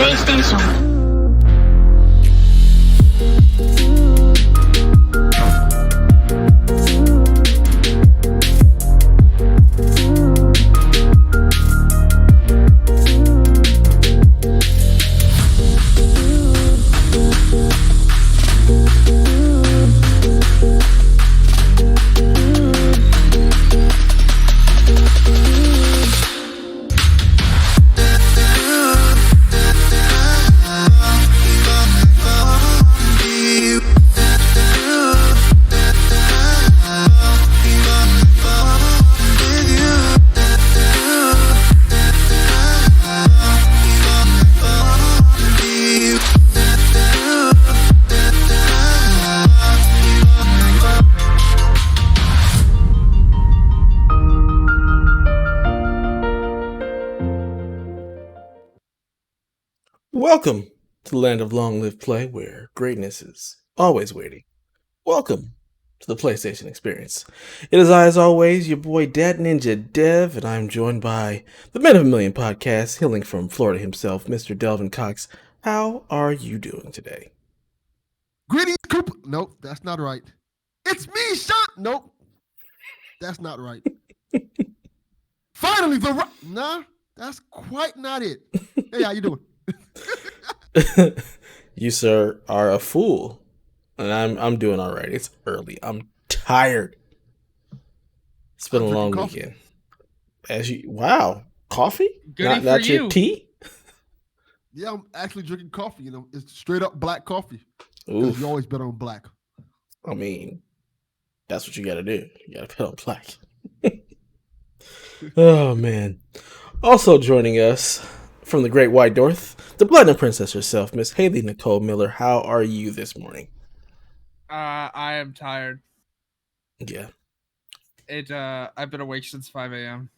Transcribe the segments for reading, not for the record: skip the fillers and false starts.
PlayStation Welcome to the land of long-lived play, where greatness is always waiting. Welcome to the PlayStation experience. It is I, as always, your boy Dad Ninja Dev, and I'm joined by the Man of a Million podcast, hailing from Florida himself, Mr. Delvin Cox. How are you doing today? Greetings, Cooper. Nope, that's not right. It's me, Sean. Nope, that's not right. Finally, nah, that's quite not it. Hey, how you doing? You, sir, are a fool, and I'm doing all right. It's early. I'm tired. It's been a long weekend. Wow, coffee? Goody not for your you. tea? Yeah, I'm actually drinking coffee. You know, it's straight up black coffee. Oof. You always bet on black. I mean, that's what you got to do. You got to bet on black. Oh man! Also joining us from the Great White North, the Platinum Princess herself, Miss Hayley Nicole Miller. How are you this morning? I am tired. Yeah. I've been awake since 5 a.m.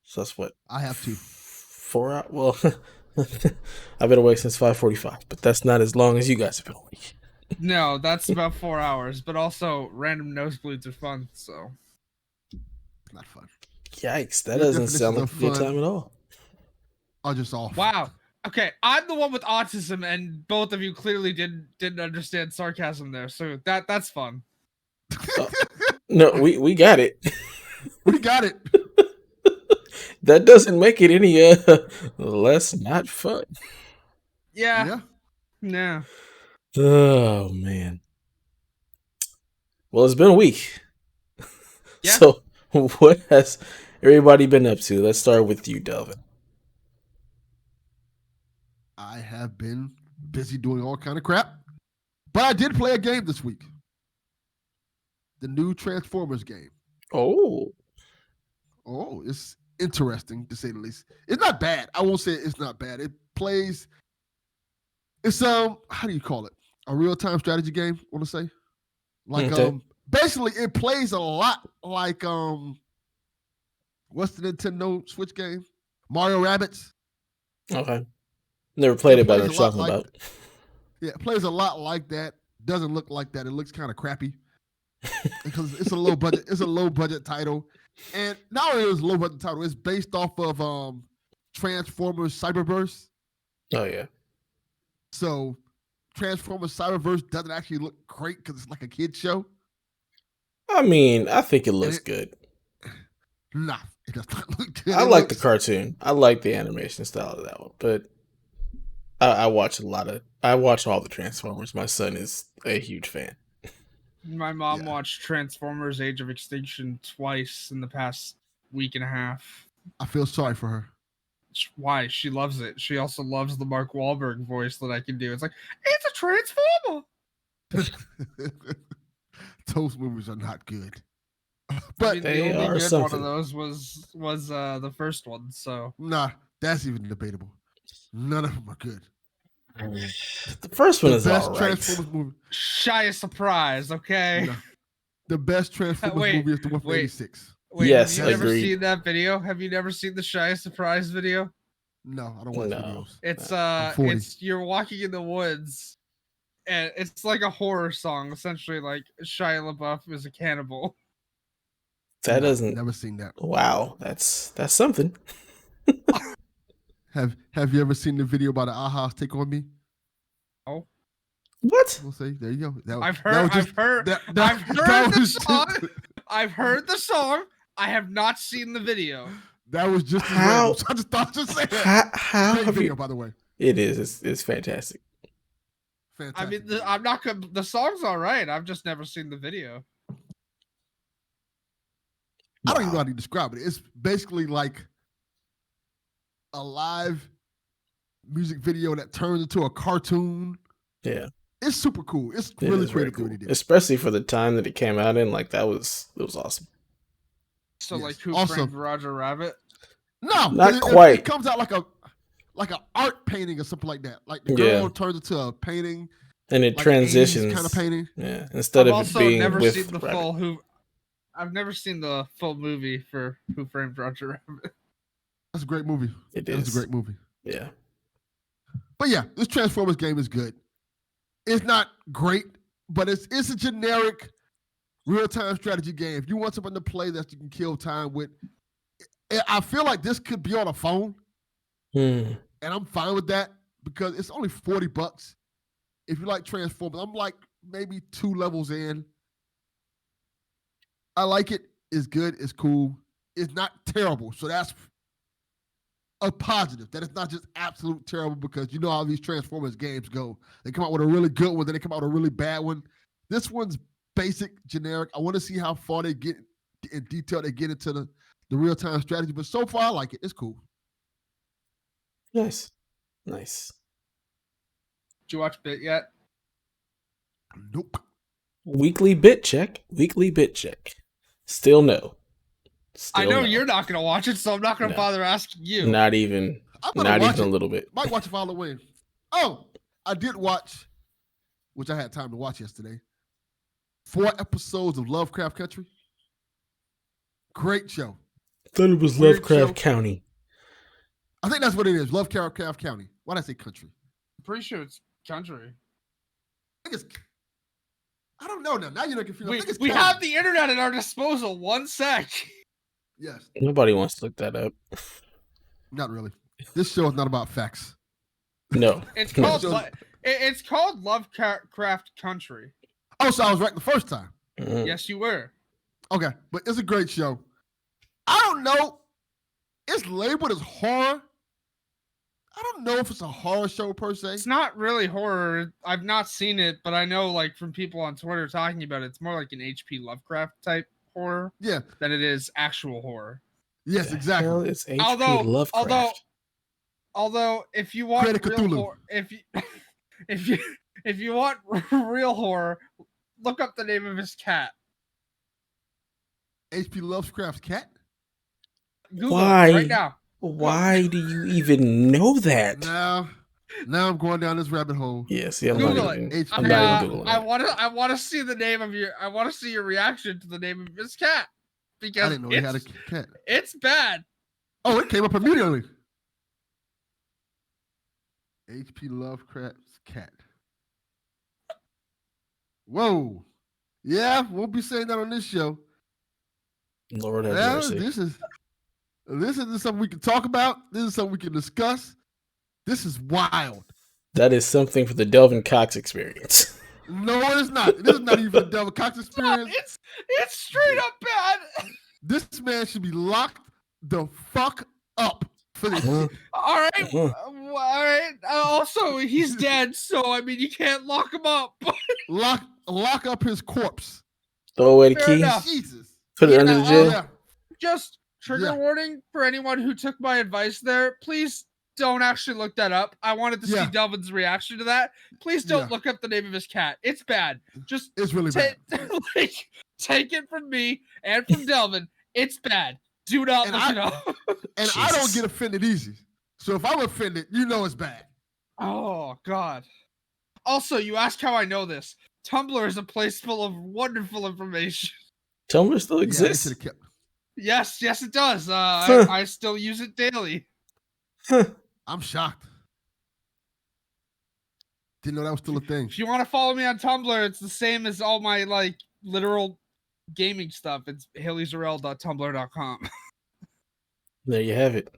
So that's what? I have to. 4 hours? Well, I've been awake since 5:45, but that's not as long as you guys have been awake. No, that's about 4 hours, but also random nosebleeds are fun, so. Not fun. Yikes, that Your doesn't sound like a definitions good of fun time at all. Are just off. Wow. Okay, I'm the one with autism, and both of you clearly didn't understand sarcasm there, so that's fun. No, we got it. We got it. That doesn't make it any less not fun. Yeah. No. Oh man. Well, it's been a week. Yeah. So what has everybody been up to? Let's start with you, Delvin. I have been busy doing all kind of crap, but I did play a game this week. The new Transformers game. Oh, It's interesting to say the least. It's not bad. I won't say it's not bad. It plays. It's how do you call it? A real-time strategy game. I want to say, like okay. basically it plays a lot like what's the Nintendo Switch game? Mario Rabbids. Okay. Never played it, but I know plays what a you're lot talking like- about. Yeah, it plays a lot like that. Doesn't look like that. It looks kind of crappy because it's a low budget. It's a low budget title, and not only is it a low budget title, it's based off of Transformers Cyberverse. Oh yeah. So Transformers Cyberverse doesn't actually look great because it's like a kid show. I mean, I think it looks good. Nah, it does not look good. I like the cartoon. I like the animation style of that one, but I watch all the Transformers. My son is a huge fan. My mom watched Transformers Age of Extinction twice in the past week and a half. I feel sorry for her. Why? She loves it. She also loves the Mark Wahlberg voice that I can do. It's like, it's a Transformer! Those movies are not good. I But mean, they the only are good something. one of those was the first one, so. nah, that's even debatable. None of them are good. The first one The is best all right. Transformers movie. Shy of surprise, okay? No. The best Transformers Wait, movie is the one from wait. 86. Wait, Yes, have you never agreed. seen that video? Have you never seen the Shy of surprise video? No, I don't watch No. videos. It's I'm 40. it's you're walking in the woods, and it's like a horror song, essentially. Like Shia LaBeouf is a cannibal. That No, doesn't. Never seen that. Wow, that's something. Have you ever seen the video about the Aha's Take on Me? Oh, What? We'll say there you go. I've heard the song. I've heard the song. I have not seen the video. That was just How- as random. I just thought to say that. How Great have video, you? by the way. It is. It's fantastic. Fantastic. I mean, video. I'm not gonna. The song's all right. I've just never seen the video. I don't even know Wow. how to describe it. It's basically like a live music video that turns into a cartoon. Yeah, It's super cool. It's it really is very creative cool, what he did. especially for the time that it came out in. Like it was awesome. So Yes. like, who Also- framed Roger Rabbit? No, Not it quite. comes out like an art painting or something like that. Like the girl Yeah. turns into a painting, And it like transitions. kind of painting. Yeah, instead I've of it also being never with seen the Rabbit. full Who. I've never seen the full movie for Who Framed Roger Rabbit. That's a great movie. It That's is. a great movie. Yeah. But yeah, this Transformers game is good. It's not great, but it's a generic real-time strategy game. If you want something to play that you can kill time with, I feel like this could be on a phone, Hmm. and I'm fine with that because it's only $40. If you like Transformers, I'm like maybe 2 levels in. I like it. It's good. It's cool. It's not terrible. So that's a positive. That it's not just absolute terrible because you know how these Transformers games go. They come out with a really good one, then they come out with a really bad one. This one's basic, generic. I want to see how far they get in detail. They get into the real-time strategy. But so far, I like it. It's cool. Nice. Nice. Did you watch Bit yet? Nope. Weekly bit check. Weekly bit check. Still no. I Still know no. you're not gonna watch it, so I'm not gonna No. bother asking you. Not even. I'm gonna Not watch even it. a little bit. Might watch it for Halloween. Oh, I did watch, which I had time to watch yesterday, 4 episodes of Lovecraft Country. Great show. Thought it was Weird Lovecraft show. County. I think that's what it is. Lovecraft County. Why did I say country? I'm pretty sure it's country. I think it's. I don't know now. Now you're not confused. I think it's We county. have the internet at our disposal. One sec. Yes. Nobody wants to look that up. Not really. This show is not about facts. No. It's No. called it's called Lovecraft Country. Oh, so I was right the first time. Mm. Yes, you were. Okay, but it's a great show. I don't know. It's labeled as horror. I don't know if it's a horror show per se. It's not really horror. I've not seen it, but I know like from people on Twitter talking about it, it's more like an H.P. Lovecraft type horror Yeah. than it is actual horror. Yes, The exactly. hell is H.P. Although- Lovecraft? Although if you want Create a real Cthulhu. horror, if you want real horror, look up the name of his cat. H.P. Lovecraft's cat? Google Why? it right now. Why do you even know that? Now I'm going down this rabbit hole. Yeah, see, I'm Google not it. even. H.P. I'm I, not even Googling it. I want to see the name of your. I want to see your reaction to the name of his cat because I didn't know he had a cat. it's bad. Oh, it came up immediately. H.P. Lovecraft's cat. Whoa. Yeah, won't be saying that on this show. Lord have Well, mercy. this is something we can talk about. This is something we can discuss. This is wild. That is something for the Delvin Cox experience. No, it is not. This is not even a Devil Cox No, experience. it's straight up bad. This man should be locked the fuck up for this. Uh-huh. All right, Uh-huh. all right. Also, he's dead, so I mean, you can't lock him up. Lock up his corpse. Throw away the Fair key. enough. Jesus. Put it under the Yeah, jail. Yeah. Just trigger Yeah. warning for anyone who took my advice there. Please don't actually look that up. I wanted to Yeah. see Delvin's reaction to that. Please don't Yeah. look up the name of his cat. It's bad. Just It's really bad. take it from me and from Delvin. It's bad. Do not And look I- it up. And I don't Jesus. get offended easy. So if I'm offended, you know it's bad. Oh God. Also, you ask how I know this. Tumblr is a place full of wonderful information. Tumblr still Yeah, they exists. should have kept. Yes, it does. Huh. I still use it daily. Huh. I'm shocked. Didn't know that was still a thing. If you want to follow me on Tumblr, it's the same as all my like literal gaming stuff. It's hayleyzarel.tumblr.com. There you have it.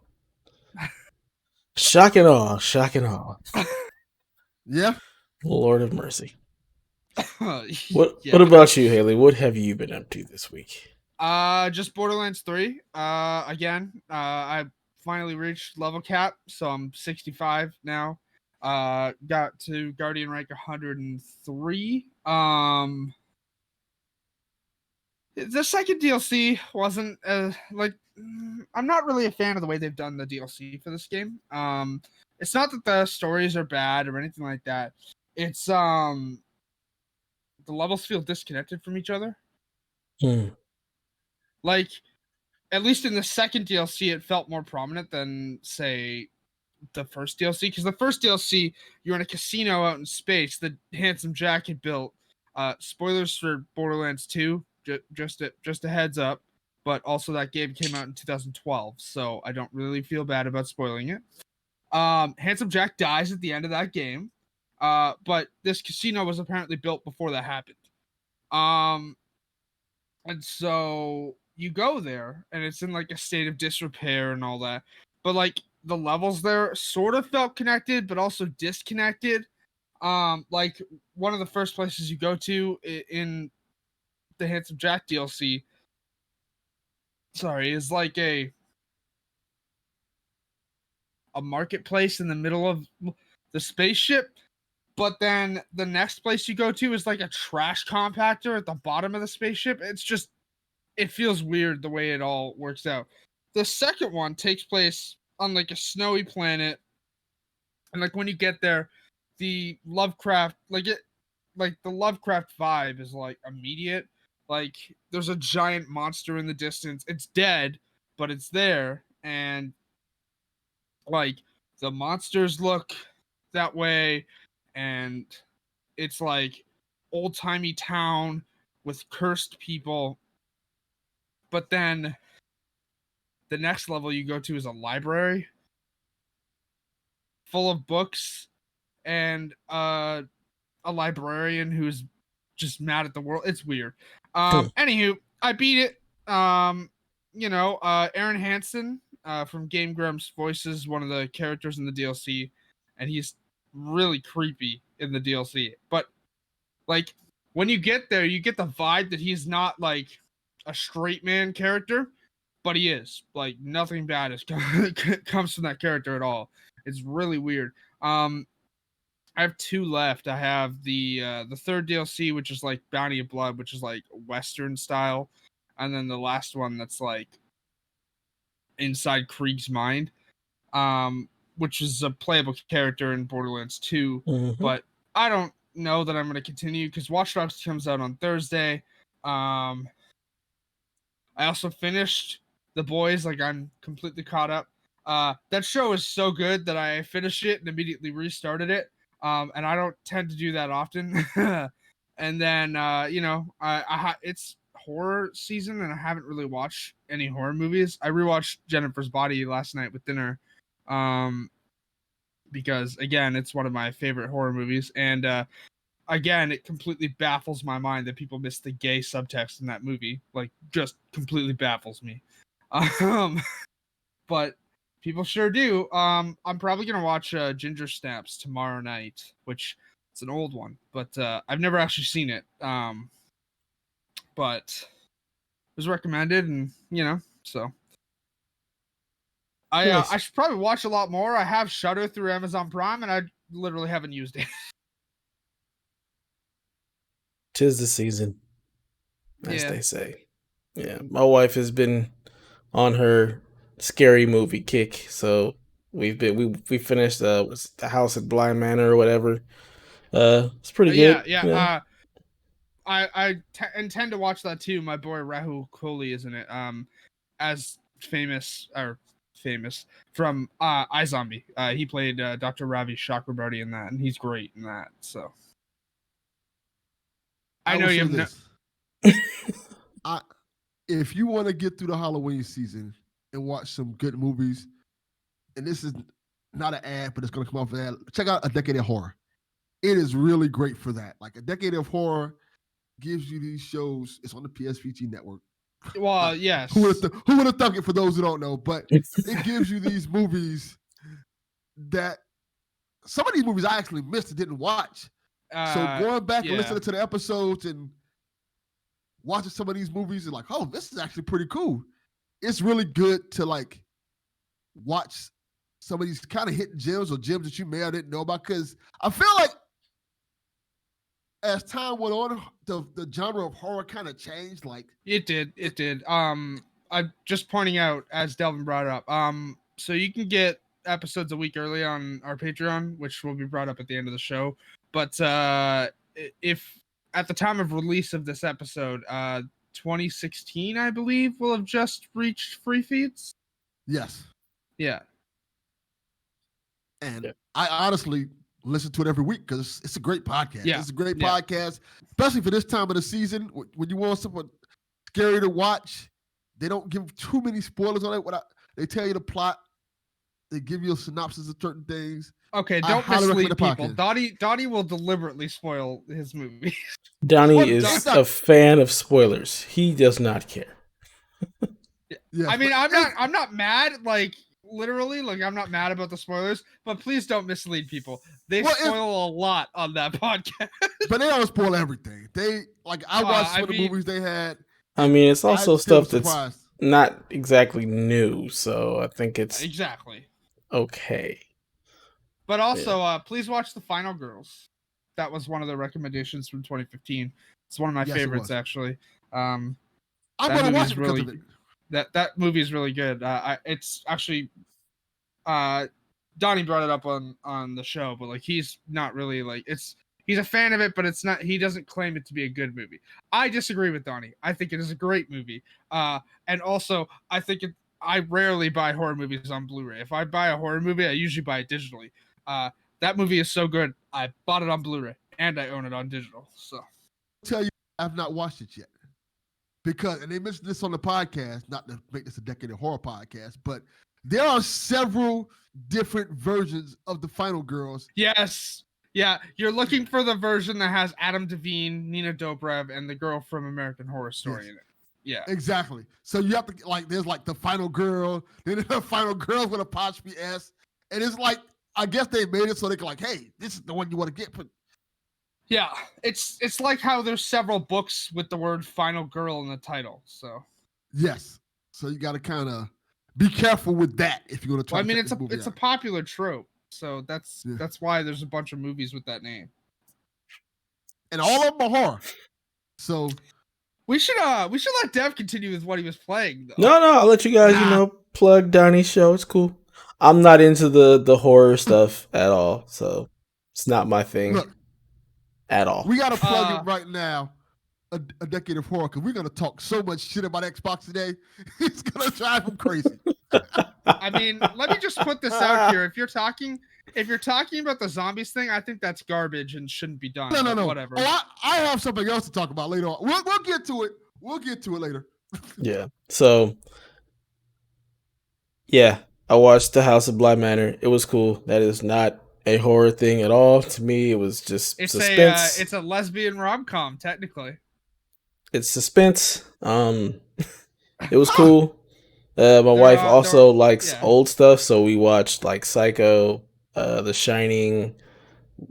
Shock and awe, shock and awe. Yeah. Lord of mercy. Yeah. What about you, Haley? What have you been up to this week? Just Borderlands 3. Again, I finally reached level cap, so I'm 65 now. Got to Guardian rank 103. The second DLC wasn't I'm not really a fan of the way they've done the DLC for this game. It's not that the stories are bad or anything like that. It's the levels feel disconnected from each other. Like, at least in the second DLC, it felt more prominent than, say, the first DLC. Because the first DLC, you're in a casino out in space that Handsome Jack had built. Spoilers for Borderlands 2, just a heads up. But also that game came out in 2012, so I don't really feel bad about spoiling it. Handsome Jack dies at the end of that game. But this casino was apparently built before that happened. And so you go there and it's in like a state of disrepair and all that. But like the levels there sort of felt connected, but also disconnected. Like one of the first places you go to in the Handsome Jack DLC, is like a marketplace in the middle of the spaceship. But then the next place you go to is like a trash compactor at the bottom of the spaceship. It feels weird the way it all works out. The second one takes place on like a snowy planet, and like when you get there, the Lovecraft the Lovecraft vibe is like immediate. Like there's a giant monster in the distance. It's dead, but it's there, and like the monsters look that way, and it's like old-timey town with cursed people. But then the next level you go to is a library full of books and a librarian who's just mad at the world. It's weird. Anywho, I beat it. Aaron Hansen from Game Grumps voices one of the characters in the DLC, and he's really creepy in the DLC. But like when you get there, you get the vibe that he's not like a straight man character, but he is. Like nothing bad comes from that character at all. It's really weird. I have 2 left. I have the third DLC, which is like Bounty of Blood, which is like Western style, and then the last one that's like Inside Krieg's Mind, which is a playable character in Borderlands 2. Mm-hmm. But I don't know that I'm going to continue because Watch Dogs comes out on Thursday. I also finished The Boys. Like I'm completely caught up. That show is so good that I finished it and immediately restarted it. And I don't tend to do that often. And then, it's horror season and I haven't really watched any horror movies. I rewatched Jennifer's Body last night with dinner. Because again, it's one of my favorite horror movies. And, again, it completely baffles my mind that people miss the gay subtext in that movie. Like, just completely baffles me. But people sure do. I'm probably gonna watch Ginger Snaps tomorrow night, which it's an old one, but I've never actually seen it. But it was recommended, and so Nice. I should probably watch a lot more. I have Shudder through Amazon Prime, and I literally haven't used it. 'Tis the season, as Yeah. they say. Yeah, my wife has been on her scary movie kick, so we finished was The House at Blind Manor or whatever. It's pretty good. Yeah. I intend to watch that too. My boy Rahul Kohli is in it. As famous from iZombie. He played Dr. Ravi Chakrabarti in that, and he's great in that. So I know you have If you want to get through the Halloween season and watch some good movies, and this is not an ad, but it's going to come off of ad, check out A Decade of Horror. It is really great for that. Like A Decade of Horror gives you these shows. It's on the PSVG network. Well, yes. Who would have thunk it for those who don't know? But it gives you these movies that some of these movies I actually missed and didn't watch. So going back and listening to the episodes and watching some of these movies and like, oh, this is actually pretty cool. It's really good to like watch some of these kind of hidden gems or gems that you may or didn't know about. Because I feel like as time went on, the genre of horror kind of changed. Like it did. I'm just pointing out, as Delvin brought up. So you can get episodes a week early on our Patreon, which will be brought up at the end of the show. But if at the time of release of this episode, 2016, I believe, will have just reached free feeds. Yes. Yeah. And I honestly listen to it every week because it's a great podcast. Yeah. It's a great podcast, especially for this time of the season when you want something scary to watch. They don't give too many spoilers on it. They tell you the plot. They give you a synopsis of certain things. Okay, don't mislead people. Donnie will deliberately spoil his movie. Donnie is a fan of spoilers. He does not care. Yeah, I mean, I'm not mad. Like literally, like I'm not mad about the spoilers. But please don't mislead people. They spoil a lot on that podcast. But they don't spoil everything. I watched some of the movies they had. I mean, it's also stuff that's not exactly new. So I think it's exactly okay. But also, please watch The Final Girls. That was one of the recommendations from 2015. It's one of my favorites, actually. I'm gonna watch it because of it. That movie is really good. It's actually, Donnie brought it up on the show, but like he's not really like he's a fan of it, but it's not. He doesn't claim it to be a good movie. I disagree with Donnie. I think it is a great movie. And also I think I rarely buy horror movies on Blu-ray. If I buy a horror movie, I usually buy it digitally. That movie is so good. I bought it on Blu-ray and I own it on digital. So I'll tell you, I've not watched it yet because, and they mentioned this on the podcast, not to make this a Decade of Horror podcast, but there are several different versions of The Final Girls. Yes. Yeah. You're looking for the version that has Adam Devine, Nina Dobrev, and the girl from American Horror Story in it. Yeah. Exactly. So you have to there's like The Final Girl, then there's The Final Girl with apostrophe S. And it's like, I guess they made it so they can hey, this is the one you want to get. But yeah, it's like how there's several books with the word "Final Girl" in the title. So yes, so you got to kind of be careful with that if you're going to try. Well, I mean, it's a popular trope, so that's why there's a bunch of movies with that name, and all of them are horror. So we should let Dev continue with what he was playing. Though. No, I'll let you guys plug Donnie's show. It's cool. I'm not into the horror stuff at all, so it's not my thing at all. We got to plug it right now, a Decade of Horror, because we're going to talk so much shit about Xbox today. It's going to drive them crazy. I mean, let me just put this out here. If you're talking about the zombies thing, I think that's garbage and shouldn't be done. No. Whatever. Oh, I have something else to talk about later on. We'll get to it. We'll get to it later. Yeah. So, yeah. I watched The House of Bly Manor. It was cool. That is not a horror thing at all. To me, it was just suspense. It's a lesbian rom-com, technically. It's suspense. It was cool. My wife also likes old stuff, so we watched like Psycho, The Shining.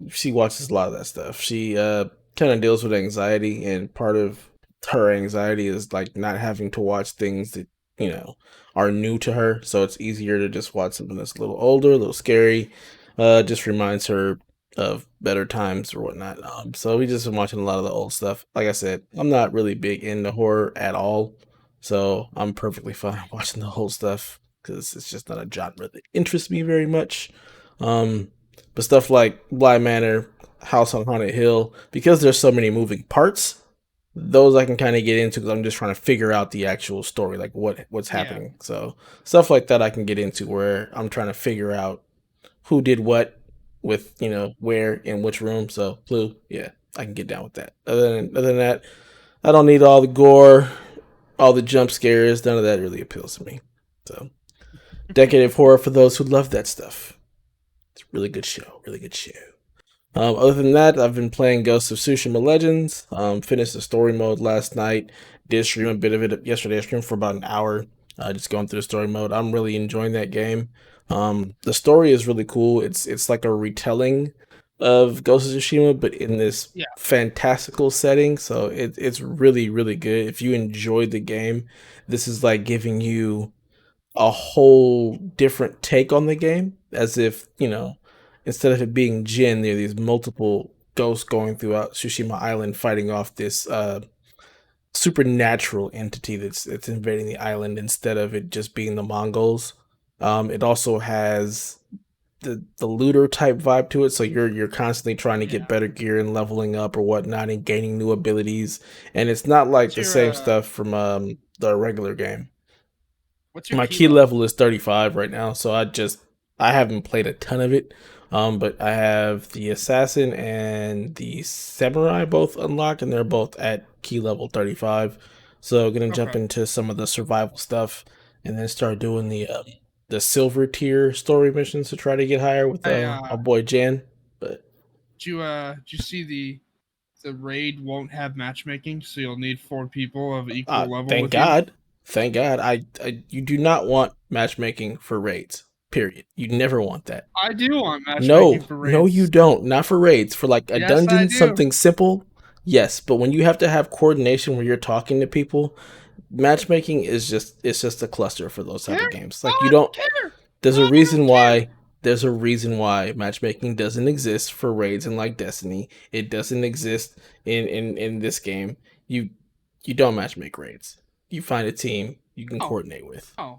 She watches a lot of that stuff. She kind of deals with anxiety, and part of her anxiety is like not having to watch things that are new to her, so it's easier to just watch something that's a little older, a little scary. Just reminds her of better times or whatnot. So we just been watching a lot of the old stuff. Like I said, I'm not really big into horror at all, so I'm perfectly fine watching the old stuff because it's just not a genre that interests me very much. But stuff like Bly Manor, House on Haunted Hill, because there's so many moving parts, those I can kind of get into because I'm just trying to figure out the actual story, like what's happening. So stuff like that I can get into where I'm trying to figure out who did what with, where in which room. So Blue, yeah, I can get down with that. Other than that, I don't need all the gore, all the jump scares. None of that really appeals to me. So Decade of Horror for those who love that stuff. It's a really good show. Really good show. Other than that, I've been playing Ghost of Tsushima Legends. Finished the story mode last night. Did stream a bit of it yesterday. I streamed for about an hour. just going through the story mode. I'm really enjoying that game. The story is really cool. It's like a retelling of Ghost of Tsushima, but in this Yeah. fantastical setting. So it's really, really good. If you enjoyed the game, this is like giving you a whole different take on the game, as if, instead of it being Jin, there are these multiple ghosts going throughout Sushima Island fighting off this supernatural entity that's invading the island, instead of it just being the Mongols. It also has the looter type vibe to it, so you're constantly trying to get better gear and leveling up or whatnot and gaining new abilities, and it's not like the same stuff from the regular game. What's your My key level is 35 right now, so I haven't played a ton of it. But I have the assassin and the samurai both unlocked, and they're both at key level 35. So gonna jump into some of the survival stuff, and then start doing the silver tier story missions to try to get higher with our boy Jan. But did you see the raid won't have matchmaking, so you'll need 4 people of equal level. Thank God. Thank God. I you do not want matchmaking for raids. Period. You never want that. I do want matchmaking for raids. No, you don't. Not for raids. For like a dungeon, something simple. Yes, but when you have to have coordination where you're talking to people, matchmaking is just a cluster for those type of games. Like you don't. There's a reason why. There's a reason why matchmaking doesn't exist for raids in like Destiny. It doesn't exist in this game. You don't matchmake raids. You find a team you can coordinate with. I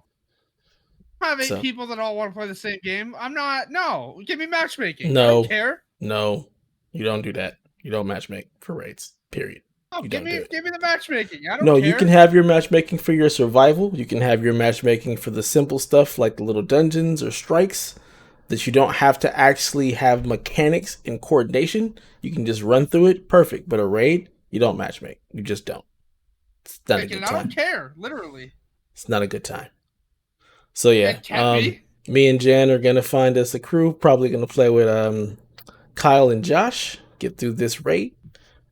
have 8 people that all want to play the same game. I'm not. No, give me matchmaking. No, I don't care. No, you don't do that. You don't matchmake for raids. Period. Oh, give me the matchmaking. I don't care. No, you can have your matchmaking for your survival. You can have your matchmaking for the simple stuff like the little dungeons or strikes that you don't have to actually have mechanics and coordination. You can just run through it. Perfect. But a raid, you don't matchmake. You just don't. It's not a good time. I don't care. Literally. It's not a good time. So yeah, me and Jan are gonna find us a crew. Probably gonna play with Kyle and Josh. Get through this raid.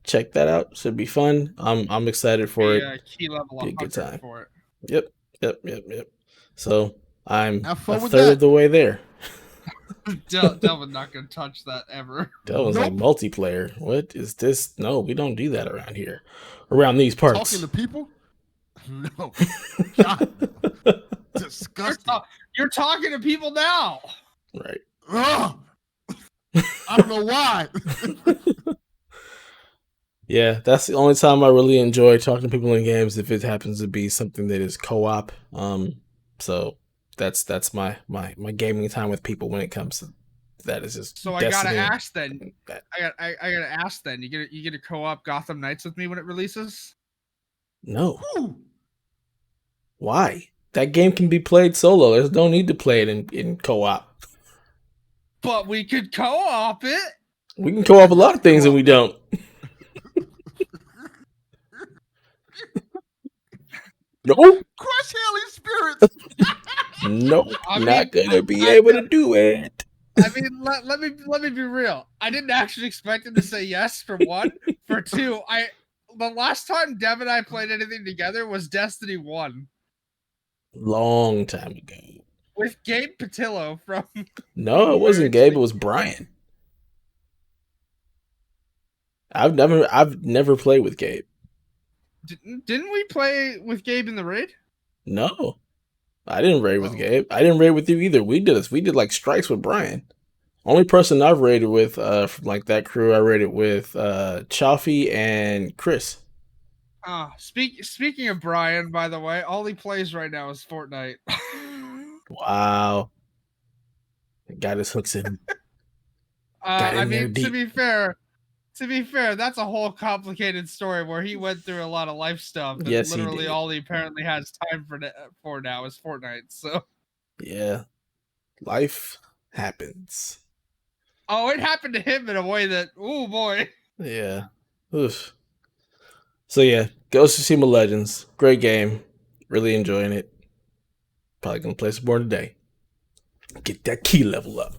Check that out. Should be fun. I'm excited for it. Key level be a good time for it. Yep. So I'm a third of the way there. Delvin's not gonna touch that ever. Delvin's like multiplayer. What is this? No, we don't do that around here. Around these parts. Talking to people? No. God. Disgusting. You're talking to people now. Right. Ugh. I don't know why. Yeah, that's the only time I really enjoy talking to people in games, if it happens to be something that is co-op. So that's my gaming time with people when it comes to that. Is just so I gotta ask then. I gotta ask then. You get a co-op Gotham Knights with me when it releases? No. Why? That game can be played solo. There's no need to play it in co-op. But we could co-op it. We can co-op a lot of things and we don't. No. Crush Hayley's spirits. No, not gonna be able to do it. I mean, let me be real. I didn't actually expect him to say yes, for one. For two, the last time Dev and I played anything together was Destiny 1. Long time ago. With Gabe Patillo from... No, it wasn't Gabe, it was Brian. I've never played with Gabe. Didn't we play with Gabe in the raid? No. I didn't raid with Gabe. I didn't raid with you either. We did like strikes with Brian. Only person I've raided with from like that crew, I raided with Chaffee and Chris. Speaking of Brian, by the way, all he plays right now is Fortnite. Wow. Got his hooks in. I mean, to be fair, that's a whole complicated story where he went through a lot of life stuff. And yes, literally all he apparently has time for now is Fortnite. So yeah, life happens. Oh, it happened to him in a way that, oh boy. Yeah. Oof. So yeah, Ghost of Tsushima Legends, great game. Really enjoying it. Probably gonna play some more today. Get that key level up.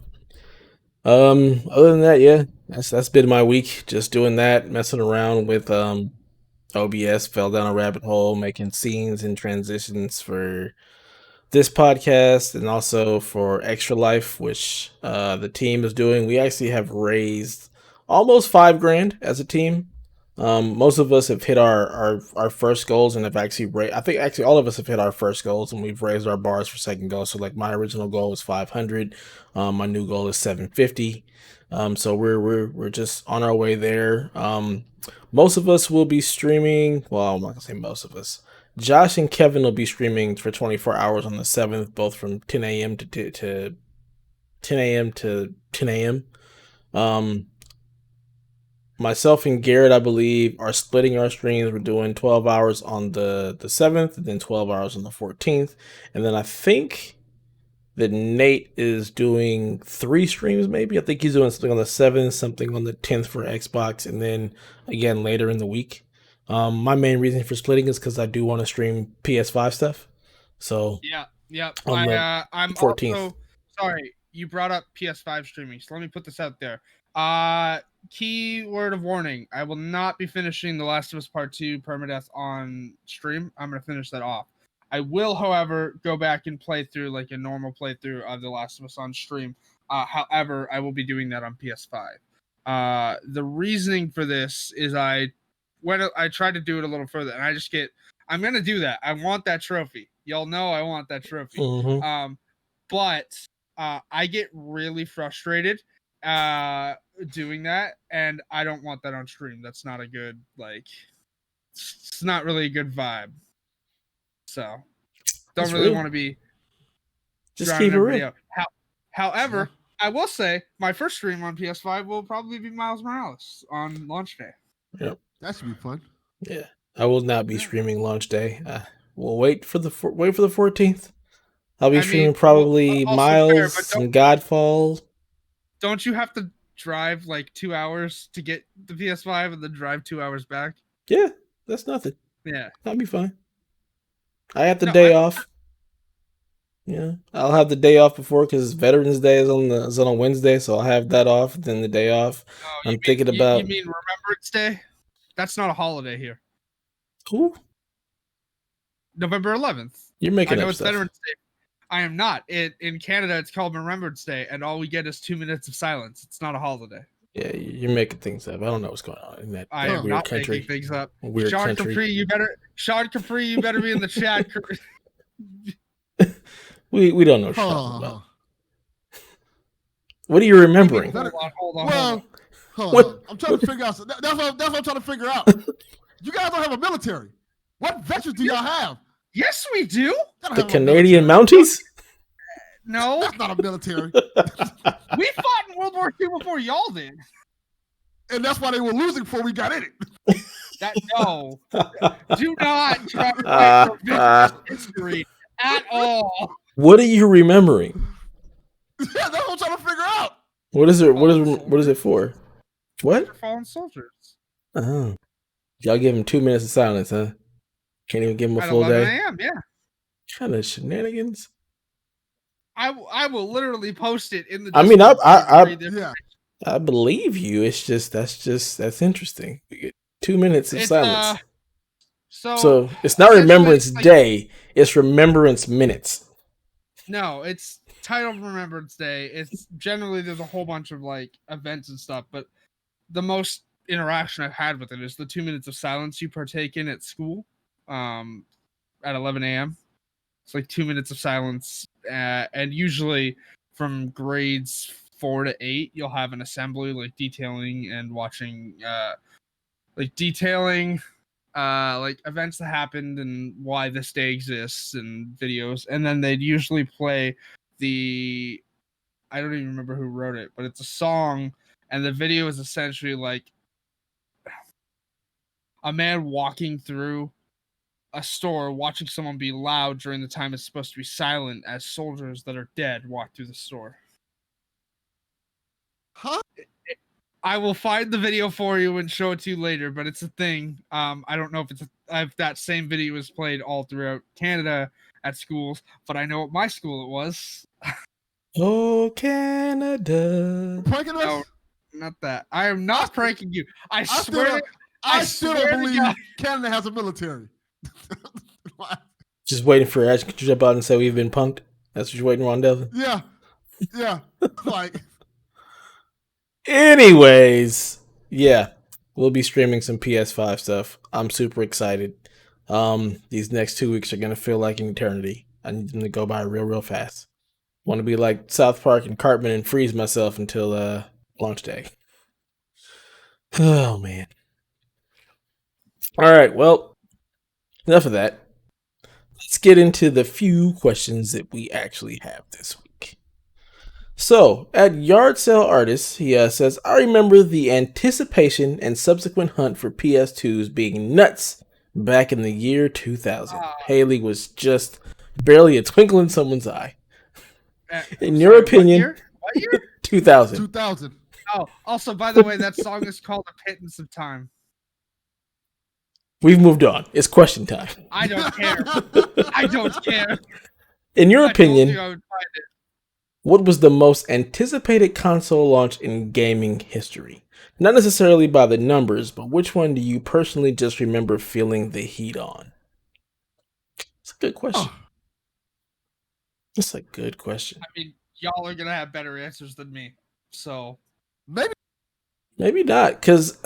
Other than that, yeah, that's been my week. Just doing that, messing around with OBS. Fell down a rabbit hole, making scenes and transitions for this podcast and also for Extra Life, which the team is doing. We actually have raised almost $5,000 as a team. Most of us have hit our first goals and have actually I think actually all of us have hit our first goals and we've raised our bars for second goals. So like my original goal was 500. My new goal is 750. So we're just on our way there. Most of us will be streaming. Well, I'm not gonna say most of us. Josh and Kevin will be streaming for 24 hours on the 7th, both from 10 a.m. to 10 a.m. to 10 a.m. Myself and Garrett, I believe, are splitting our streams. We're doing 12 hours on the 7th, and then 12 hours on the 14th. And then I think that Nate is doing 3 streams, maybe. I think he's doing something on the 7th, something on the 10th for Xbox, and then again later in the week. My main reason for splitting is because I do want to stream PS5 stuff. So yeah. on the I'm 14th. also sorry you brought up PS5 streaming. So let me put this out there. Key word of warning: I will not be finishing The Last of Us Part 2 permadeath on stream. I'm gonna finish that off. I will, however, go back and play through like a normal playthrough of The Last of Us on stream. However, I will be doing that on PS5. The reasoning for this is when I tried to do it a little further, and I'm gonna do that. I want that trophy. Y'all know I want that trophy. Mm-hmm. But I get really frustrated doing that, and I don't want that on stream. That's not a good it's not really a good vibe. So don't really want to be just keep it real. However, I will say my first stream on PS5 will probably be Miles Morales on launch day. Yep, that should be fun. Yeah, I will not be streaming launch day. We'll wait for the 14th. I'll be streaming probably Miles, some Godfall. Don't you have to drive like 2 hours to get the PS5 and then drive 2 hours back? Yeah, that's nothing. Yeah, I'll be fine. I have the day off. Yeah, I'll have the day off before because Veterans Day is on Wednesday, so I'll have that off. Then the day off. You mean Remembrance Day? That's not a holiday here. Who? November 11th. You're making I know up it's stuff. Veterans Day. I am not. In Canada, it's called Remembrance Day, and all we get is 2 minutes of silence. It's not a holiday. Yeah, you're making things up. I don't know what's going on in that am weird not country. Making things up. Weird Sean country. Capri, you better be in the chat. we don't know what you're talking about. What are you remembering? Hold on. I'm trying to figure out. That's what I'm trying to figure out. You guys don't have a military. What veterans do y'all have? Yes, we do. The Canadian Mounties? No. That's not a military. We fought in World War II before y'all did. And that's why they were losing before we got in it. No. Do not try to fight for history at all. What are you remembering? Yeah, that's what I'm trying to figure out. What is it? What is it for? What? Fallen soldiers. Oh. Y'all give him 2 minutes of silence, huh? Can't even give him a full day. 11 a.m., yeah. Kind of shenanigans. I will literally post it in the. I mean, I believe you. It's just that's interesting. We get 2 minutes of silence. So it's not Remembrance Day. It's Remembrance Minutes. No, it's titled Remembrance Day. It's generally there's a whole bunch of like events and stuff, but the most interaction I've had with it is the 2 minutes of silence you partake in at school at 11 a.m. It's like 2 minutes of silence, and usually from grades 4 to 8, you'll have an assembly like detailing and watching, like events that happened and why this day exists and videos, and then they'd usually play I don't even remember who wrote it, but it's a song, and the video is essentially like a man walking through a store watching someone be loud during the time it's supposed to be silent as soldiers that are dead walk through the store. Huh? I will find the video for you and show it to you later, but it's a thing. I don't know if that same video is played all throughout Canada at schools, but I know at my school it was. Oh, Canada. Pranking us? No, not that. I am not pranking you. I swear. I still don't believe Canada has a military. Just waiting for Ashton to jump out and say we've been punked. That's what you're waiting on, Devin. Yeah. Like, anyways, yeah, we'll be streaming some PS5 stuff. I'm super excited. These next 2 weeks are gonna feel like an eternity. I need them to go by real fast. Want to be like South Park and Cartman and freeze myself until launch day. Oh man. All right, well, enough of that. Let's get into the few questions that we actually have this week. So, at Yard Sale Artist, he says, I remember the anticipation and subsequent hunt for PS2s being nuts back in the year 2000. Hayley was just barely a twinkle in someone's eye. In your opinion, what year? 2000. 2000. Oh, also, by the way, that song is called A Pittance of Time. We've moved on. It's question time. I don't care. I don't care. In your opinion, I would find it. What was the most anticipated console launch in gaming history? Not necessarily by the numbers, but which one do you personally just remember feeling the heat on? It's a good question. It's a good question. I mean, y'all are gonna have better answers than me, so maybe not, because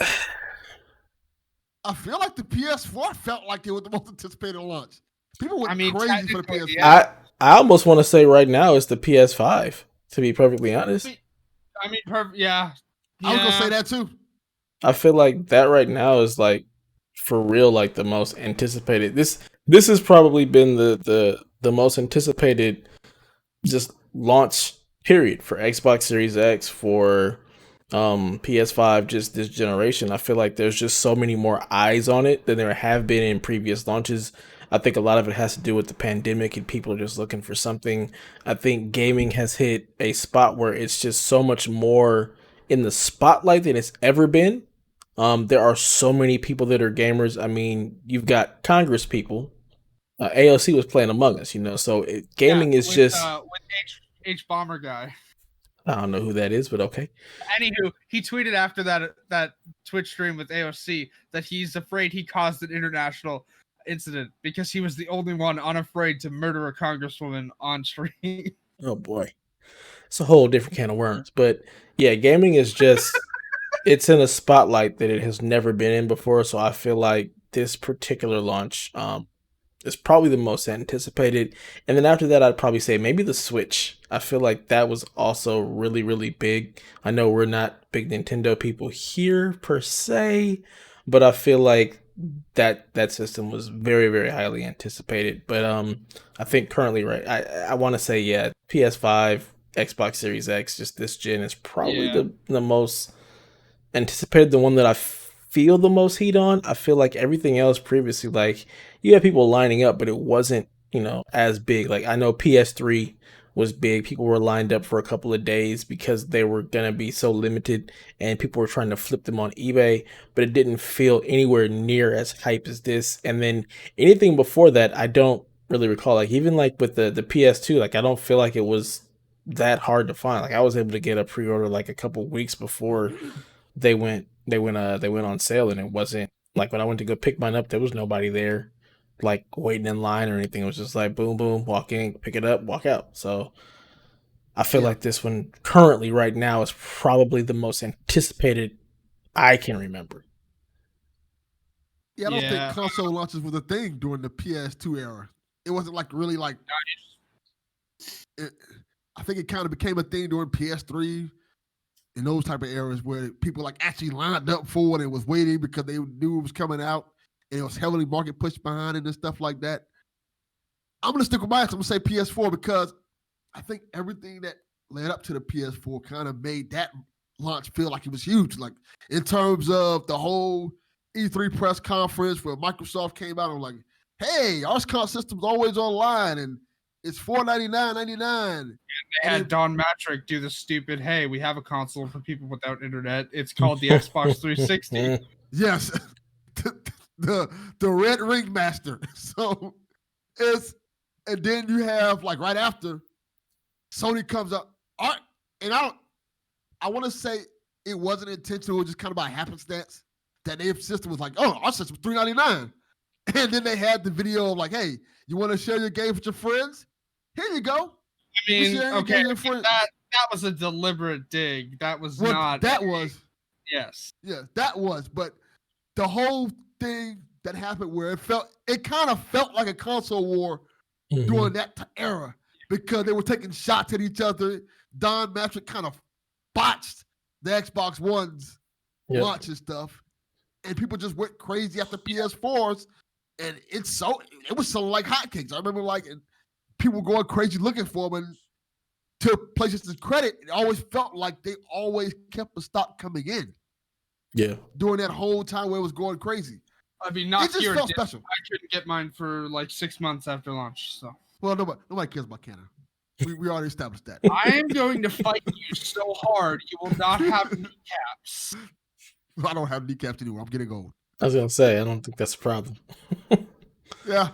I feel like the PS4 felt like it was the most anticipated launch. People went crazy for the PS4. Yeah. I almost want to say right now it's the PS5, to be perfectly honest. Yeah. I was going to say that too. I feel like that right now is like, for real, like the most anticipated. This has probably been the most anticipated just launch period for Xbox Series X, for PS5, just this generation. I feel like there's just so many more eyes on it than there have been in previous launches. I think a lot of it has to do with the pandemic and people are just looking for something. I think gaming has hit a spot where it's just so much more in the spotlight than it's ever been. There are so many people that are gamers. I mean, you've got Congress people. AOC was playing Among Us, so gaming is with, just... with H Bomber guy. I don't know who that is, but okay. Anywho, he tweeted after that Twitch stream with AOC that he's afraid he caused an international incident because he was the only one unafraid to murder a congresswoman on stream. Oh boy. It's a whole different can of worms. But yeah, gaming is just, it's in a spotlight that it has never been in before. So I feel like this particular launch is probably the most anticipated. And then after that, I'd probably say maybe the Switch. I feel like that was also really big. I know we're not big Nintendo people here per se, but I feel like that system was very highly anticipated. But I think currently, right, I want to say, yeah, PS5, Xbox Series X, just this gen is probably the most anticipated, the one that I feel the most heat on. I feel like everything else previously, like, you had people lining up, but it wasn't, as big. Like, I know PS3 was big. People were lined up for a couple of days because they were going to be so limited and people were trying to flip them on eBay, but it didn't feel anywhere near as hype as this. And then anything before that, I don't really recall. Like, even like with the PS2, like, I don't feel like it was that hard to find. Like, I was able to get a pre-order like a couple weeks before they went on sale, and it wasn't like when I went to go pick mine up, there was nobody there like waiting in line or anything. It was just like boom, walk in, pick it up, walk out. So I feel like this one currently right now is probably the most anticipated I can remember. Yeah, I don't think console launches was a thing during the PS2 era. It wasn't like really like. I think it kind of became a thing during PS3 and those type of eras where people like actually lined up for it and was waiting because they knew it was coming out and it was heavily market pushed behind it and stuff like that. I'm going to stick with my answer. I'm going to say PS4 because I think everything that led up to the PS4 kind of made that launch feel like it was huge. Like in terms of the whole E3 press conference where Microsoft came out and was like, hey, our system's always online and it's $499.99. They had Don Matrick do the stupid, hey, we have a console for people without internet. It's called the Xbox 360. Yes. the Red Ring Master. So and then you have like right after Sony comes up. And I want to say it wasn't intentional, it was just kind of by happenstance that their system was like, oh, our system's $399. And then they had the video of like, hey, you want to share your game with your friends? Here you go. I mean, okay, that was a deliberate dig. That was not. That was. Yes. Yeah, that was. But the whole thing that happened where it kind of felt like a console war during that era because they were taking shots at each other. Don Matrick kind of botched the Xbox One's launch and stuff. And people just went crazy after PS4s. And it was selling like hotcakes. I remember people going crazy looking for them. And to PlayStation's credit, it always felt like they always kept the stock coming in. Yeah. During that whole time where it was going crazy. I mean, it just felt special. I couldn't get mine for like 6 months after launch. So. Well, nobody cares about Canada. We already established that. I am going to fight you so hard you will not have kneecaps. I don't have kneecaps anymore. I'm getting old. I was gonna say I don't think that's a problem. Yeah.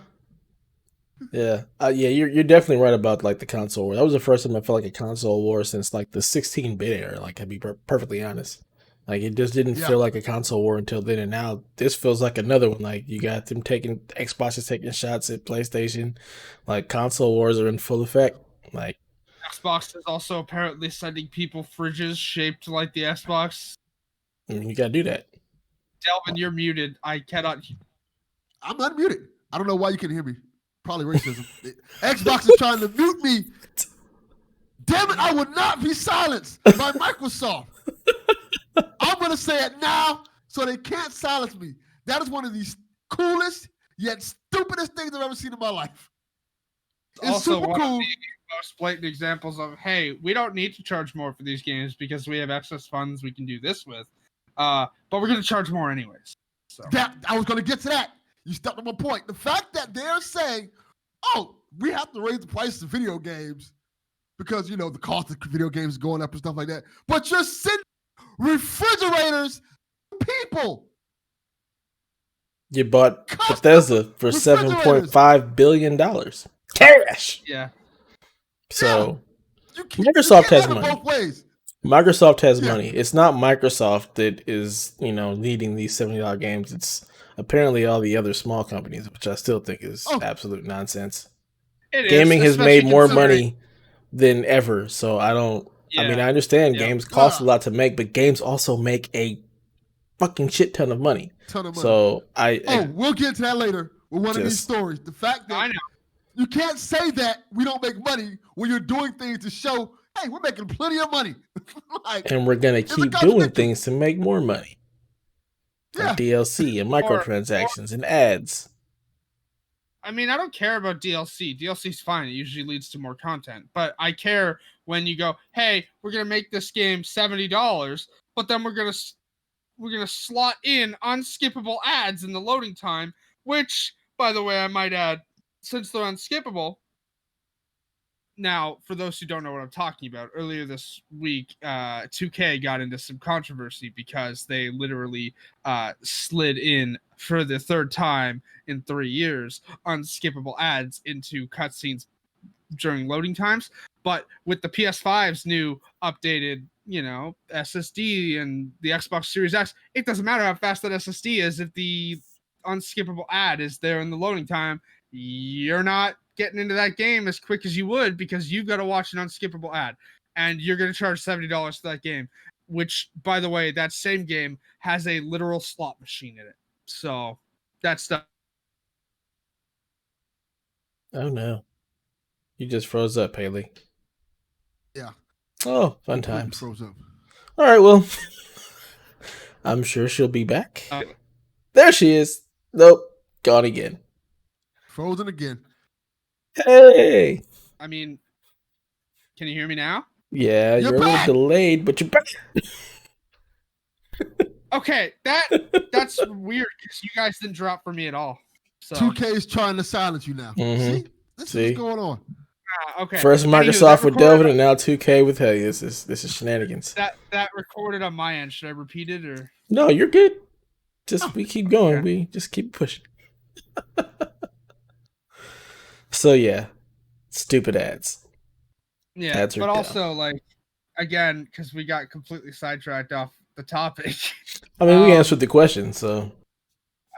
Yeah. You're definitely right about like the console war. That was the first time I felt like a console war since like the 16-bit era. Like, I'd be perfectly honest. Like, it just didn't feel like a console war until then, and now this feels like another one. Like, you got them Xbox is taking shots at PlayStation. Like, console wars are in full effect. Like, Xbox is also apparently sending people fridges shaped like the Xbox. You gotta do that. Delvin, you're muted. I cannot. I'm unmuted. I don't know why you can hear me. Probably racism. Xbox is trying to mute me. Damn it, I would not be silenced by Microsoft. I'm going to say it now so they can't silence me. That is one of the coolest yet stupidest things I've ever seen in my life. It's also super one cool. Of the most blatant examples of, hey, we don't need to charge more for these games because we have excess funds we can do this with. But we're going to charge more anyways. So. I was going to get to that. You stepped on my point. The fact that they're saying, oh, we have to raise the price of video games because, the cost of video games is going up and stuff like that. But you're sending refrigerators to people. You bought Bethesda for $7.5 billion. Cash. Yeah. So Microsoft has money. Both ways. Microsoft has money. It's not Microsoft that is, needing these $70 games. It's apparently all the other small companies, which I still think is absolute nonsense. Gaming has made more money than ever, so I don't. Yeah. I mean, I understand games cost a lot to make, but games also make a fucking shit ton of money. So we'll get to that later with one of these stories. The fact that you can't say that we don't make money when you're doing things to show, hey, we're making plenty of money. And we're gonna keep doing things to make more money. Like DLC and microtransactions and ads. I mean, I don't care about DLC. DLC's fine. It usually leads to more content. But I care when you go, hey, we're going to make this game $70, but then we're going to slot in unskippable ads in the loading time, which, by the way, I might add, since they're unskippable. Now, for those who don't know what I'm talking about, earlier this week, 2K got into some controversy because they literally slid in for the third time in 3 years unskippable ads into cutscenes during loading times. But with the PS5's new updated, SSD and the Xbox Series X, it doesn't matter how fast that SSD is. If the unskippable ad is there in the loading time, you're not getting into that game as quick as you would because you've got to watch an unskippable ad, and you're going to charge $70 for that game, which, by the way, that same game has a literal slot machine in it. So that stuff. Oh no, you just froze up, Hayley. Yeah. Oh, fun times. Froze up. All right, well, I'm sure she'll be back. There she is. Nope, gone again. Frozen again. Hey. I mean, can you hear me now? Yeah, you're a little delayed, but you're back. Okay, that's weird because you guys didn't drop for me at all. So 2K is trying to silence you now. See? This is what's going on. Okay. First Microsoft with Delvin, and now 2K with Hayley. This is shenanigans. That recorded on my end. Should I repeat it or? No, you're good. We keep going. Okay. We just keep pushing. So yeah, stupid ads. Yeah, ads but also again, because we got completely sidetracked off the topic. I mean, we answered the question, so.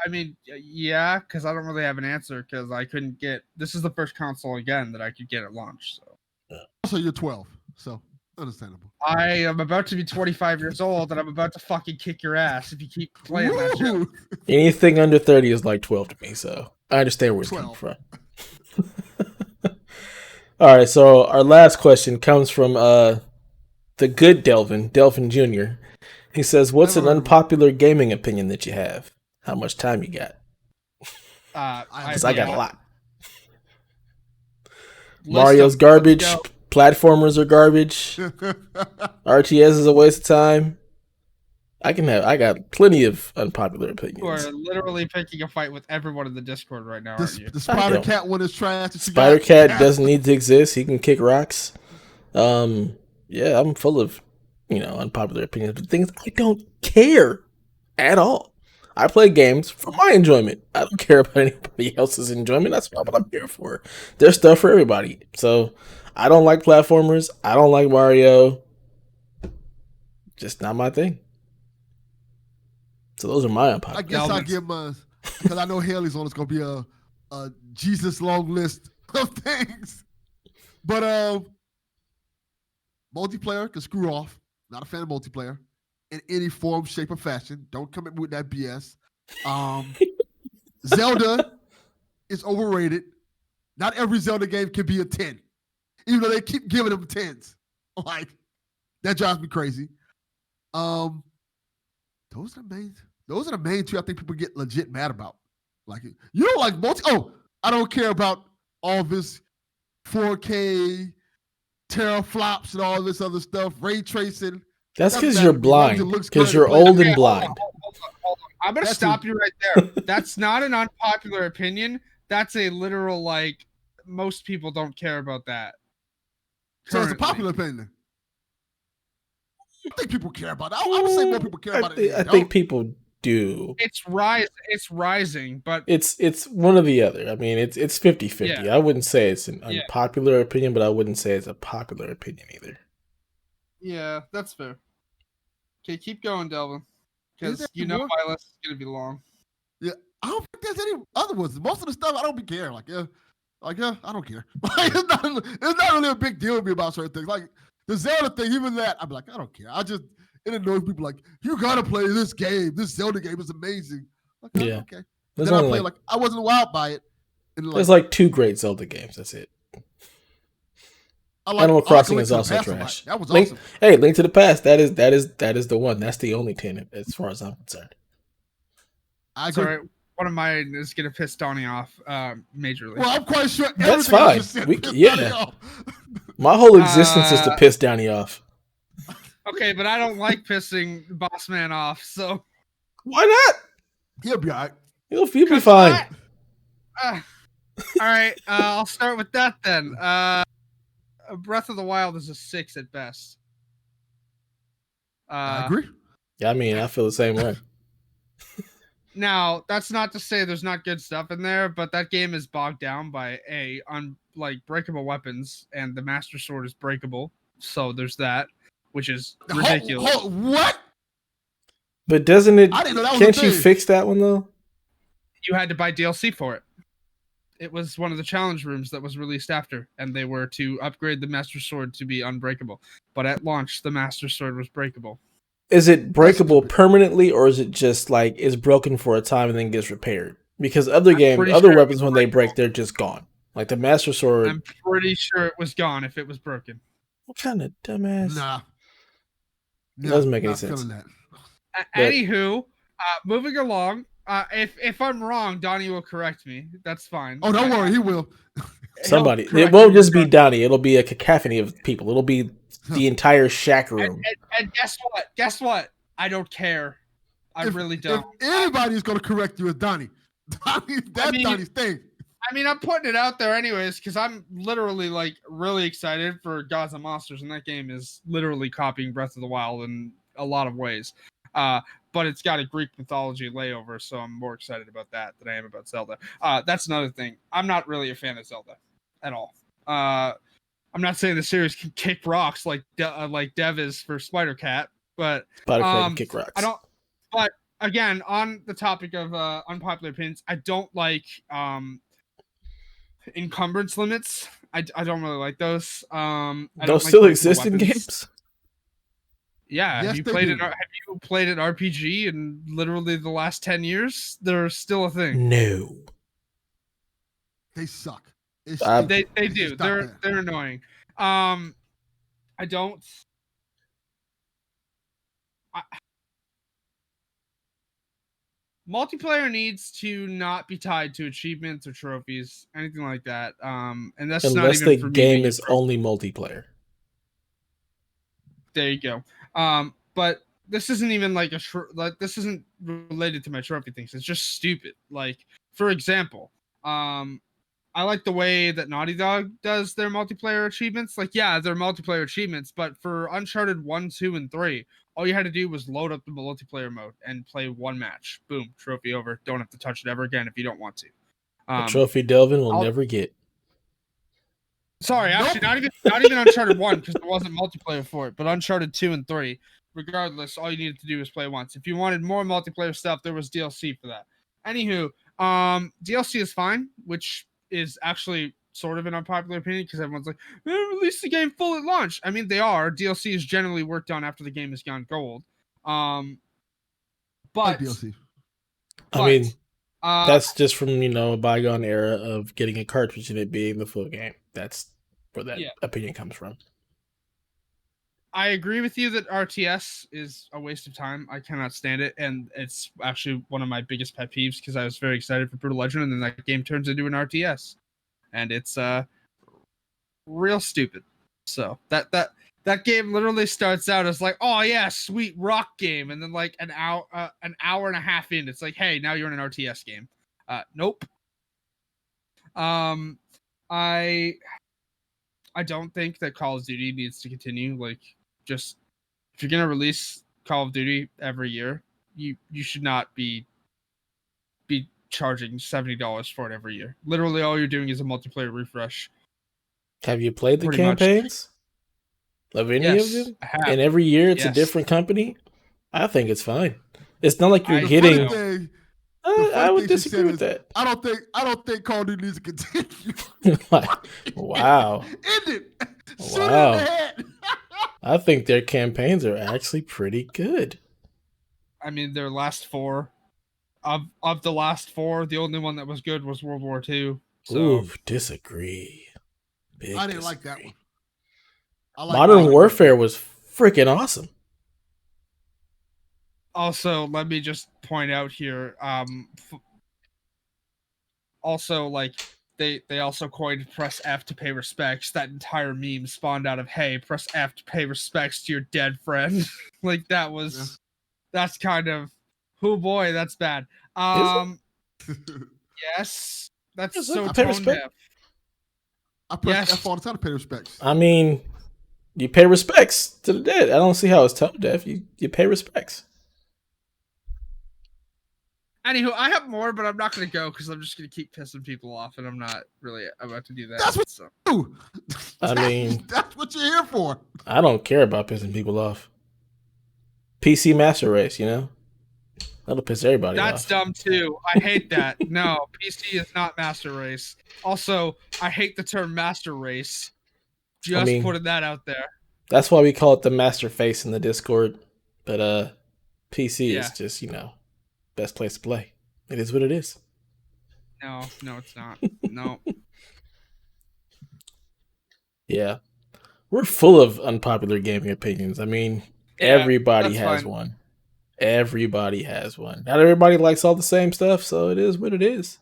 I mean, yeah, because I don't really have an answer because I couldn't get. This is the first console again that I could get at launch. So Also, you're 12, so understandable. I am about to be 25 years old, and I'm about to fucking kick your ass if you keep playing that shit. Woo! Anything under 30 is like 12 to me, so I understand where it's coming 12. from. All right, so our last question comes from the good Delvin Jr. He says, "What's an Never heard of him. unpopular gaming opinion that you have? How much time you got?" Because I got a lot. Mario's garbage. Platformers are garbage. RTS is a waste of time. I got plenty of unpopular opinions. You are literally picking a fight with everyone in the Discord right now, aren't you? The Spider Cat one is trash. Spider Cat doesn't need to exist. He can kick rocks. Yeah, I'm full of, unpopular opinions, but things I don't care at all. I play games for my enjoyment. I don't care about anybody else's enjoyment. That's not what I'm here for. There's stuff for everybody. So I don't like platformers. I don't like Mario. Just not my thing. So those are my unpopular. I guess I'll give mine because I know Hayley's on. It's gonna be a Jesus long list of things. But multiplayer can screw off. Not a fan of multiplayer in any form, shape, or fashion. Don't come in with that BS. Zelda is overrated. Not every Zelda game can be a 10, even though they keep giving them 10s. Like that drives me crazy. Those are the main two I think people get legit mad about. Like, you don't like multi. Oh, I don't care about all this 4K teraflops and all this other stuff, ray tracing. That's because you're blind. Because you're old and blind. Hold on. I'm gonna stop you right there. That's not an unpopular opinion. That's a literal, like, most people don't care about that. So it's a popular opinion. I think people care about it. I would say more people care about it. I think people do. It's rising, but it's one or the other. I mean, it's 50-50. Yeah. I wouldn't say it's an unpopular opinion, but I wouldn't say it's a popular opinion either. Yeah, that's fair. Okay, keep going, Delvin. Because my list is gonna be long. Yeah, I don't think there's any other ones. Most of the stuff I don't be care. I don't care. It's not really a big deal to me about certain things. Like the Zelda thing, even that, I'm like, I don't care. It annoys people like, you gotta play this game. This Zelda game is amazing. Like, yeah. Okay. Then I play I wasn't wowed by it. There's like 2 great Zelda games. That's it. Animal Crossing is also trash. That was awesome. Hey, Link to the Past. That is the one. That's the only 10 as far as I'm concerned. I agree. Sorry, one of mine is gonna piss Donnie off majorly. Well, I'm quite sure that's fine. My whole existence is to piss Donnie off. Okay, but I don't like pissing Boss Man off, so why not? He'll be all right. He'll be fine. All right, I'll start with that then. Breath of the Wild is a 6 at best. I agree. Yeah, I mean, I feel the same way. Now, that's not to say there's not good stuff in there, but that game is bogged down by breakable weapons, and the Master Sword is breakable. So there's that, which is ridiculous. What? But doesn't it? I didn't know that was can't a thing. you fix that one though? You had to buy DLC for it. It was one of the challenge rooms that was released after, and they were to upgrade the Master Sword to be unbreakable. But at launch, the Master Sword was breakable. Is it breakable permanently, or is it just like it's broken for a time and then gets repaired? Because other weapons, when they break, they're just gone. Like the Master Sword. I'm pretty sure it was gone if it was broken. What kind of dumbass? Nah. It doesn't make any sense. Anywho, moving along. If I'm wrong, Donnie will correct me. That's fine. Oh, don't worry, he will. Somebody. It won't just be Donnie. It'll be a cacophony of people. It'll be the entire shack room. And guess what? Guess what? I don't care. I really don't. If anybody's going to correct you, it's Donnie. Donnie's thing. I mean, I'm putting it out there anyways because I'm literally like really excited for Gods and Monsters, and that game is literally copying Breath of the Wild in a lot of ways. But it's got a Greek mythology layover, so I'm more excited about that than I am about Zelda. That's another thing. I'm not really a fan of Zelda at all. I'm not saying the series can kick rocks like Dev is for Spider Cat, but Spider Cat can kick rocks. I again, on the topic of unpopular opinions, I don't like encumbrance limits. I don't really like those. I Those don't still like exist in weapons. games? Yeah, Yes, have you they played do. it? Have you played an RPG in literally the last 10 years? They're still a thing. No. They suck. It's I- stupid. They It's do. just not They're there. annoying. I don't. Multiplayer needs to not be tied to achievements or trophies, anything like that. And that's not Unless even the for me game being a is pro. only multiplayer. There you go. But this isn't even like like this isn't related to my trophy things. It's just stupid. Like, for example, I like the way that Naughty Dog does their multiplayer achievements. Like, yeah, they're multiplayer achievements, but for Uncharted 1, 2, and 3, all you had to do was load up the multiplayer mode and play one match. Boom, trophy over. Don't have to touch it ever again if you don't want to. A trophy Delvin will I'll- never get. Sorry, actually, Nope. not even Uncharted 1 because there wasn't multiplayer for it, but Uncharted 2 and 3, regardless, all you needed to do was play once. If you wanted more multiplayer stuff, there was DLC for that. Anywho, DLC is fine, which is actually sort of an unpopular opinion because everyone's like, release the game full at launch. I mean, they are. DLC is generally worked on after the game has gone gold. Like But DLC. I mean, uh, that's just from, a bygone era of getting a cartridge and it being the full game. That's where that Yeah. opinion comes from. I agree with you that RTS is a waste of time. I cannot stand it, and it's actually one of my biggest pet peeves because I was very excited for Brutal Legend, and then that game turns into an RTS, and it's real stupid. So that game literally starts out as like, oh yeah, sweet rock game, and then like an hour and a half in, it's like, hey, now you're in an RTS game. Nope. I don't think that Call of Duty needs to continue. Like, just if you're gonna release Call of Duty every year, you should not be charging $70 for it every year. Literally, all you're doing is a multiplayer refresh. Have you played the Pretty much. campaigns of any of Yes, them? I have. And every year it's a Yes. different company? I think it's fine. It's not like you're I- The getting. funny thing, I would thing she disagree said with is, that. I don't think Call of Duty needs to continue. Wow. End it. Shoot it in Wow. the head. I think their campaigns are actually pretty good. I mean, their last four of the last four, the only one that was good was World War II. So Ooh, disagree. Big I didn't like that disagree. one. I like Modern Modern Warfare was freaking awesome. also, let me just point out here, also, like, they also coined press F to pay respects. That entire meme spawned out of, hey, press F to pay respects to your dead friend. Like, that's kind of, oh boy, that's bad. Yes, that's Is so that pay tone respect? deaf. I press Yes. F all the time to pay respects. I mean, you pay respects to the dead. I don't see how it's tone deaf. You pay respects. Anywho, I have more, but I'm not going to go because I'm just going to keep pissing people off, and I'm not really about to do that. That's what so. you do. I mean- that's what you're here for. I don't care about pissing people off. PC Master Race, that'll piss everybody That's off. dumb too. I hate that. No, PC is not Master Race. Also, I hate the term Master Race. Just putting that out there. That's why we call it the Master Face in the Discord. But PC Yeah. is just, best place to play. It is what it is. No, it's not. No. Yeah. We're full of unpopular gaming opinions. I mean, Yeah, everybody that's has fine. one. Everybody has one. Not everybody likes all the same stuff, so it is what it is.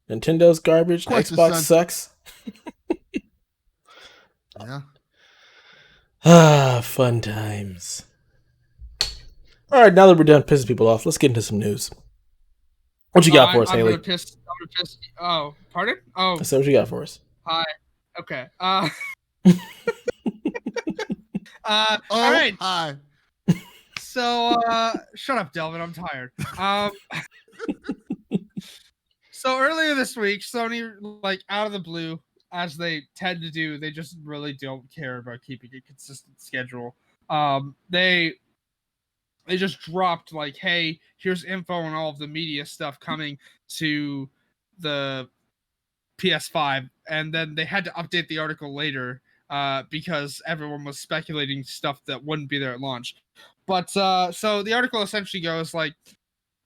Nintendo's garbage. Question, Xbox son. sucks. Yeah. Ah, fun times. All right, now that we're done pissing people off, let's get into some news. What you got for us, I'm Hayley? gonna piss. Oh, pardon? Oh, I said, what you got for us? hi. Okay. Oh, All right. hi. So, shut up, Delvin. I'm tired. So earlier this week, Sony, like out of the blue, as they tend to do, they just really don't care about keeping a consistent schedule. They they just dropped like, hey, here's info on all of the media stuff coming to the PS5, and then they had to update the article later because everyone was speculating stuff that wouldn't be there at launch. But so the article essentially goes like,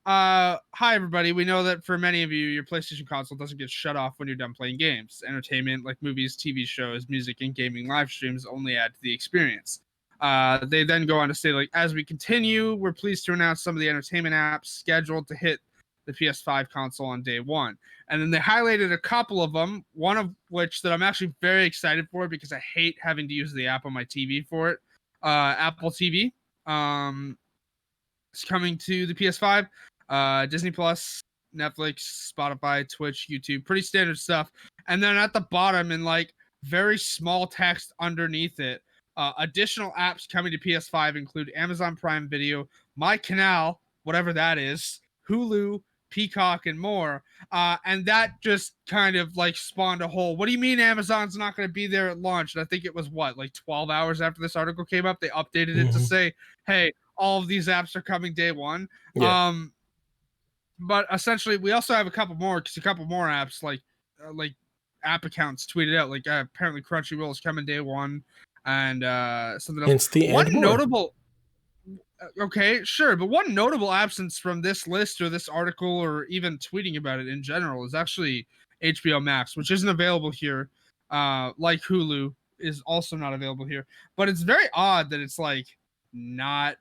hi everybody, we know that for many of you, your PlayStation console doesn't get shut off when you're done playing games. Entertainment like movies, TV shows, music, and gaming live streams only add to the experience. They then go on to say, like, as we continue, we're pleased to announce some of the entertainment apps scheduled to hit the PS5 console on day one. And then they highlighted a couple of them, one of which that I'm actually very excited for because I hate having to use the app on my TV for it. Apple TV is coming to the PS5. Disney Plus, Netflix, Spotify, Twitch, YouTube, pretty standard stuff. And then at the bottom, in like very small text underneath it, additional apps coming to PS5 include Amazon Prime Video, My Canal, whatever that is, Hulu, Peacock, and more. And that just kind of like spawned a whole, what do you mean Amazon's not going to be there at launch? And I think it was what, like 12 hours after this article came up, they updated it to say, hey, all of these apps are coming day one. Yeah. But essentially, we also have a couple more apps like app accounts tweeted out. Like apparently, Crunchyroll is coming day one, and something else. Hence the One and more. notable, okay, sure, but one notable absence from this list or this article or even tweeting about it in general is actually HBO Maps, which isn't available here. Like Hulu is also not available here, but it's very odd that it's like not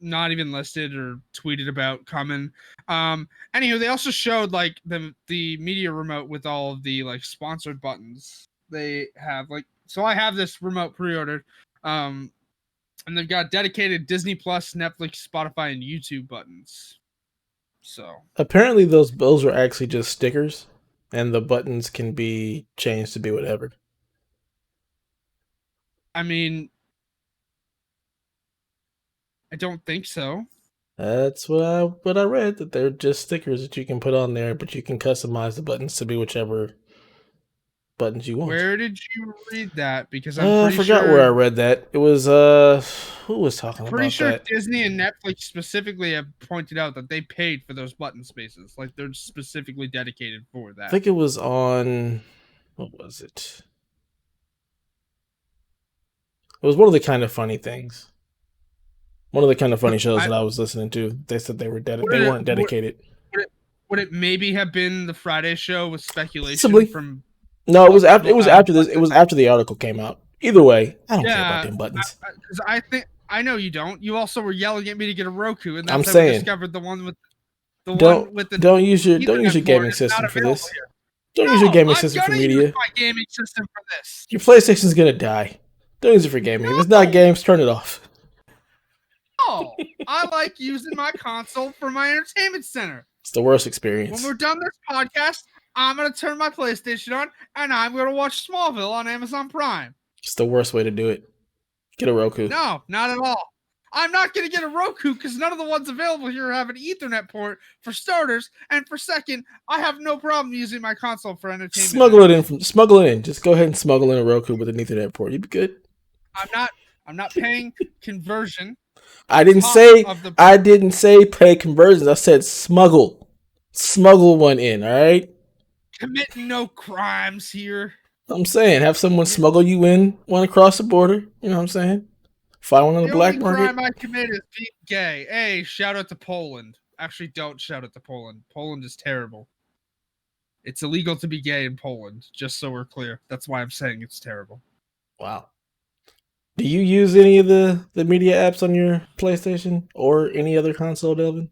even listed or tweeted about coming. Anywho, they also showed like the media remote with all of the like sponsored buttons. They have like, so I have this remote pre-ordered. And they've got dedicated Disney Plus, Netflix, Spotify, and YouTube buttons. So apparently those were actually just stickers, and the buttons can be changed to be whatever. I mean, I don't think so. That's what I read, that they're just stickers that you can put on there, but you can customize the buttons to be whichever buttons you want. Where did you read that? Because I'm I pretty forgot sure where I read that. It was who was talking pretty about sure that? Disney and Netflix specifically have pointed out that they paid for those button spaces. Like they're specifically dedicated for that. I think it was on, what was it? It was one of the kind of funny things. One of the kind of funny shows that I was listening to. They said they were they weren't dedicated. Would it maybe have been the Friday show with speculation Possibly. from? No, it was after. It was after this. It was after the article came out. Either way, I don't care about them buttons. Because I think I know you don't. You also were yelling at me to get a Roku, and that's I'm how saying, we discovered the one with the don't use your gaming system for this. Don't use your gaming system for media. Use my gaming system for this. Your PlayStation's gonna die. Don't use it for gaming. If it's not games, turn it off. Oh, I like using my console for my entertainment center. It's the worst experience. When we're done this podcast, I'm going to turn my PlayStation on, and I'm going to watch Smallville on Amazon Prime. It's the worst way to do it. Get a Roku. No, not at all. I'm not going to get a Roku because none of the ones available here have an Ethernet port for starters, and for second, I have no problem using my console for entertainment. Smuggle it in. Just go ahead and smuggle in a Roku with an Ethernet port. You'd be good. I'm not paying conversion. I didn't say pay conversions. I said smuggle one in. All right. Committing no crimes here. I'm saying have someone smuggle you in one across the border. You know what I'm saying? Find one on the black market. The only crime I commit is being gay. Hey, shout out to Poland. Actually, don't shout out to Poland. Poland is terrible. It's illegal to be gay in Poland. Just so we're clear. That's why I'm saying it's terrible. Wow. Do you use any of the media apps on your PlayStation or any other console, Delvin?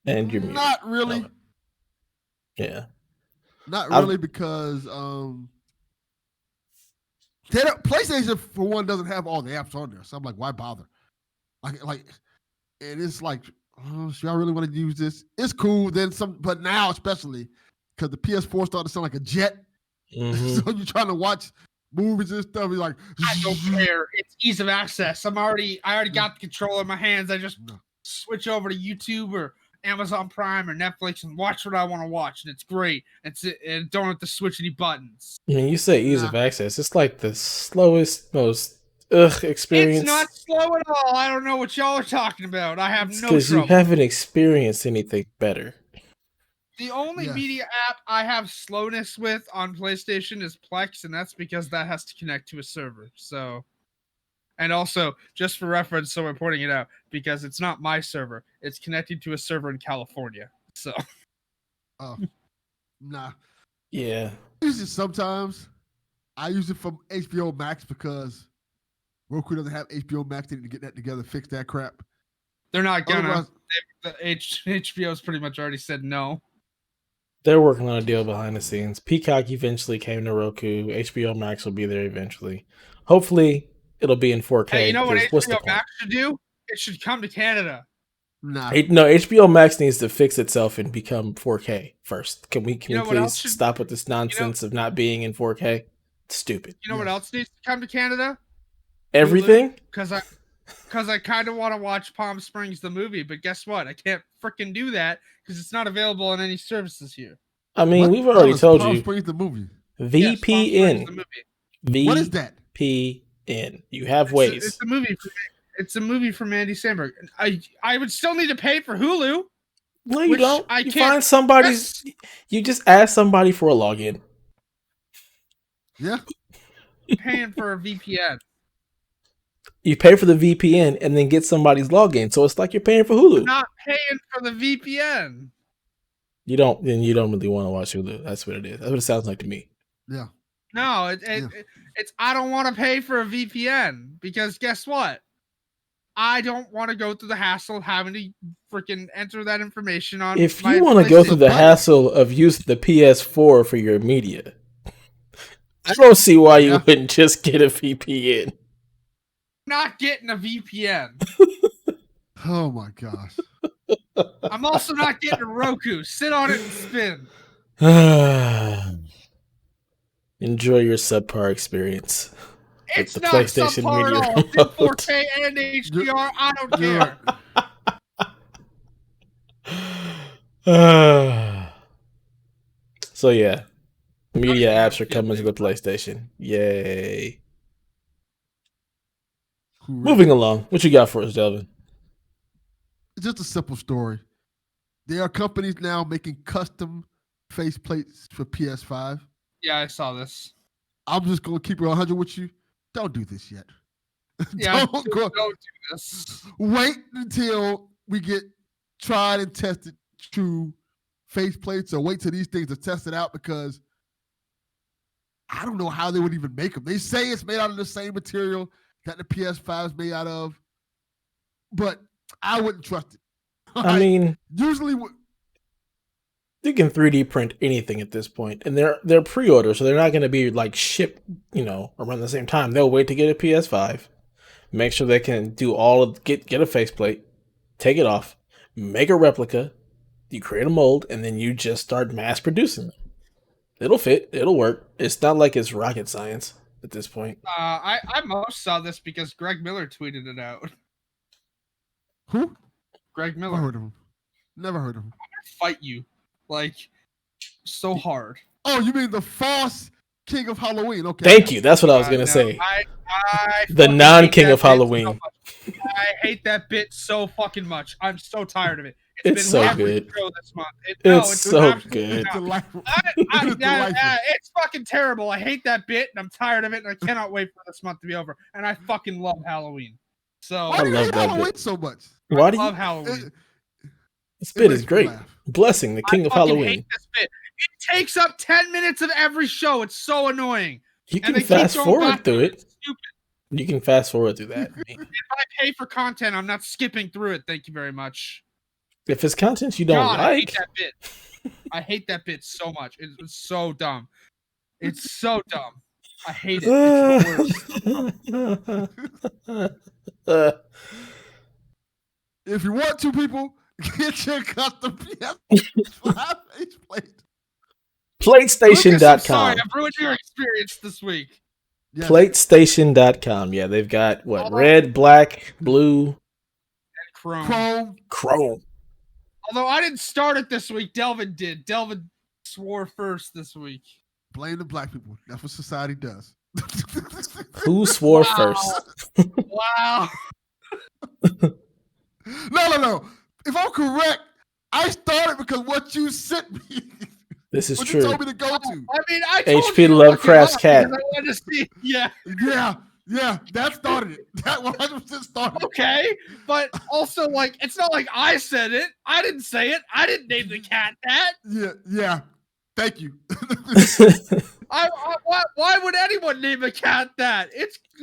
And you're not really. Yeah. Not really because PlayStation for one doesn't have all the apps on there. So I'm like, why bother? Like and it's like, oh, should I really want to use this? It's cool then but now especially because the PS4 started to sound like a jet. Mm-hmm. So you're trying to watch movies and stuff. He's like, I don't care. It's ease of access. I already got the controller in my hands. I just switch over to YouTube or Amazon Prime or Netflix and watch what I want to watch, and it's great. And don't have to switch any buttons. I mean, you say ease of access. It's like the slowest, most experience. It's not slow at all. I don't know what y'all are talking about. I have no because you trouble. haven't experienced anything better. The only Yes. media app I have slowness with on PlayStation is Plex, and that's because that has to connect to a server. So, and also, just for reference, so we're pointing it out, because it's not my server. It's connected to a server in California. So, Oh, nah. Yeah. I use it sometimes. I use it from HBO Max because Roku doesn't have HBO Max. They need to get that together, fix that crap. they're not gonna. Otherwise, HBO's pretty much already said no. They're working on a deal behind the scenes. Peacock eventually came to Roku. HBO Max will be there eventually. Hopefully, it'll be in 4K. Hey, you know what what's the HBO point? Max should do? It should come to Canada. nah. No, HBO Max needs to fix itself and become 4K first. Can we You know what else please should- stop with this nonsense of not being in 4K? It's stupid. You know what Yes. else needs to come to Canada? Everything? Because I kind of want to watch Palm Springs the movie, but guess what? I can't freaking do that because it's not available on any services here. I mean, What we've the hell already is told Palm you. Springs the movie. Yes, Palm Springs VPN. the movie. What is that? VPN. You have It's ways. a movie. It's a movie from Andy Samberg. I would still need to pay for Hulu. No, you which don't. I You can't find somebody's. You just ask somebody for a login. Yeah. Paying for a VPN. You pay for the VPN and then get somebody's login. So it's like you're paying for Hulu. Not paying for the VPN. You don't really want to watch Hulu. That's what it is. That's what it sounds like to me. Yeah. No, Yeah. it's I don't want to pay for a VPN because guess what? I don't want to go through the hassle of having to freaking enter that information on. If my you want to go PlayStation. through the hassle of using the PS4 for your media, I don't see why you Yeah. wouldn't just get a VPN. Not getting a VPN. Oh my gosh. I'm also not getting a Roku. Sit on it and spin. Enjoy your subpar experience. It's the not PlayStation subpar Media at all. It's in Remote. 4K and HDR. I don't You're care. So yeah, media Okay, apps are coming to the PlayStation. Yay! Moving along, what you got for us, Delvin? It's just a simple story. There are companies now making custom faceplates for PS5. Yeah, I saw this. I'm just gonna keep it 100 with you. Don't do this yet. Yeah, Don't go. don't do this. Wait until we get tried and tested true faceplates, or wait till these things are tested out, because I don't know how they would even make them. They say it's made out of the same material that the PS5 is made out of, but I wouldn't trust it. I mean, usually, you can 3D print anything at this point, and they're pre-order, so they're not going to be like shipped, around the same time. They'll wait to get a PS5, make sure they can do all of get a faceplate, take it off, make a replica, you create a mold, and then you just start mass producing it. It'll fit, it'll work. It's not like it's rocket science at this point. I most saw this because Greg Miller tweeted it out. who? Greg Never Miller, heard of him. Never heard of him. fight you like so hard. Oh, you mean the false King of Halloween? Okay. Thank you. That's what I was going to No, say. I The fucking non-King hate of that bit Halloween. so much. I hate that bit so fucking much. I'm so tired of it. It's so half the good. show this month. It's so absolutely good. It's not. delightful. It's It's delightful. it's fucking terrible. I hate that bit, and I'm tired of it, and I cannot wait for this month to be over. And I fucking love Halloween. So Why do you love hate that Halloween bit. so much? Why I do love you? Halloween. This bit makes is me great. laugh. Blessing, the King I of fucking Halloween. hate this bit. It takes up 10 minutes of every show. It's so annoying. You And can they keep fast going forward back through to it. It's stupid. You can fast forward through that. If I pay for content, I'm not skipping through it. Thank you very much. If it's content you don't God, I hate like, that bit. I hate that bit so much. It's so dumb. It's so dumb. I hate it. It's the worst. If you want to, people, get your custom PS5 faceplate. Lucas, I'm sorry, PlayStation.com. I've ruined your experience this week. Yes. PlayStation.com. Yeah, they've got what? Although- Red, black, blue, And Chrome. Chrome. chrome. Although I didn't start it this week, Delvin did. Delvin swore first this week. Blame the black people. That's what society does. Who swore first? Wow. No. If I'm correct, I started because what you sent me. This is what true. you told me to go to. I mean, I told H.P. you to look it Lovecraft's up cat. because I wanted to see. Yeah. Yeah, that started it. That 100% started it. Okay, but also like it's not like I said it. I didn't say it. I didn't name the cat that. Yeah. Thank you. Why would anyone name a cat that?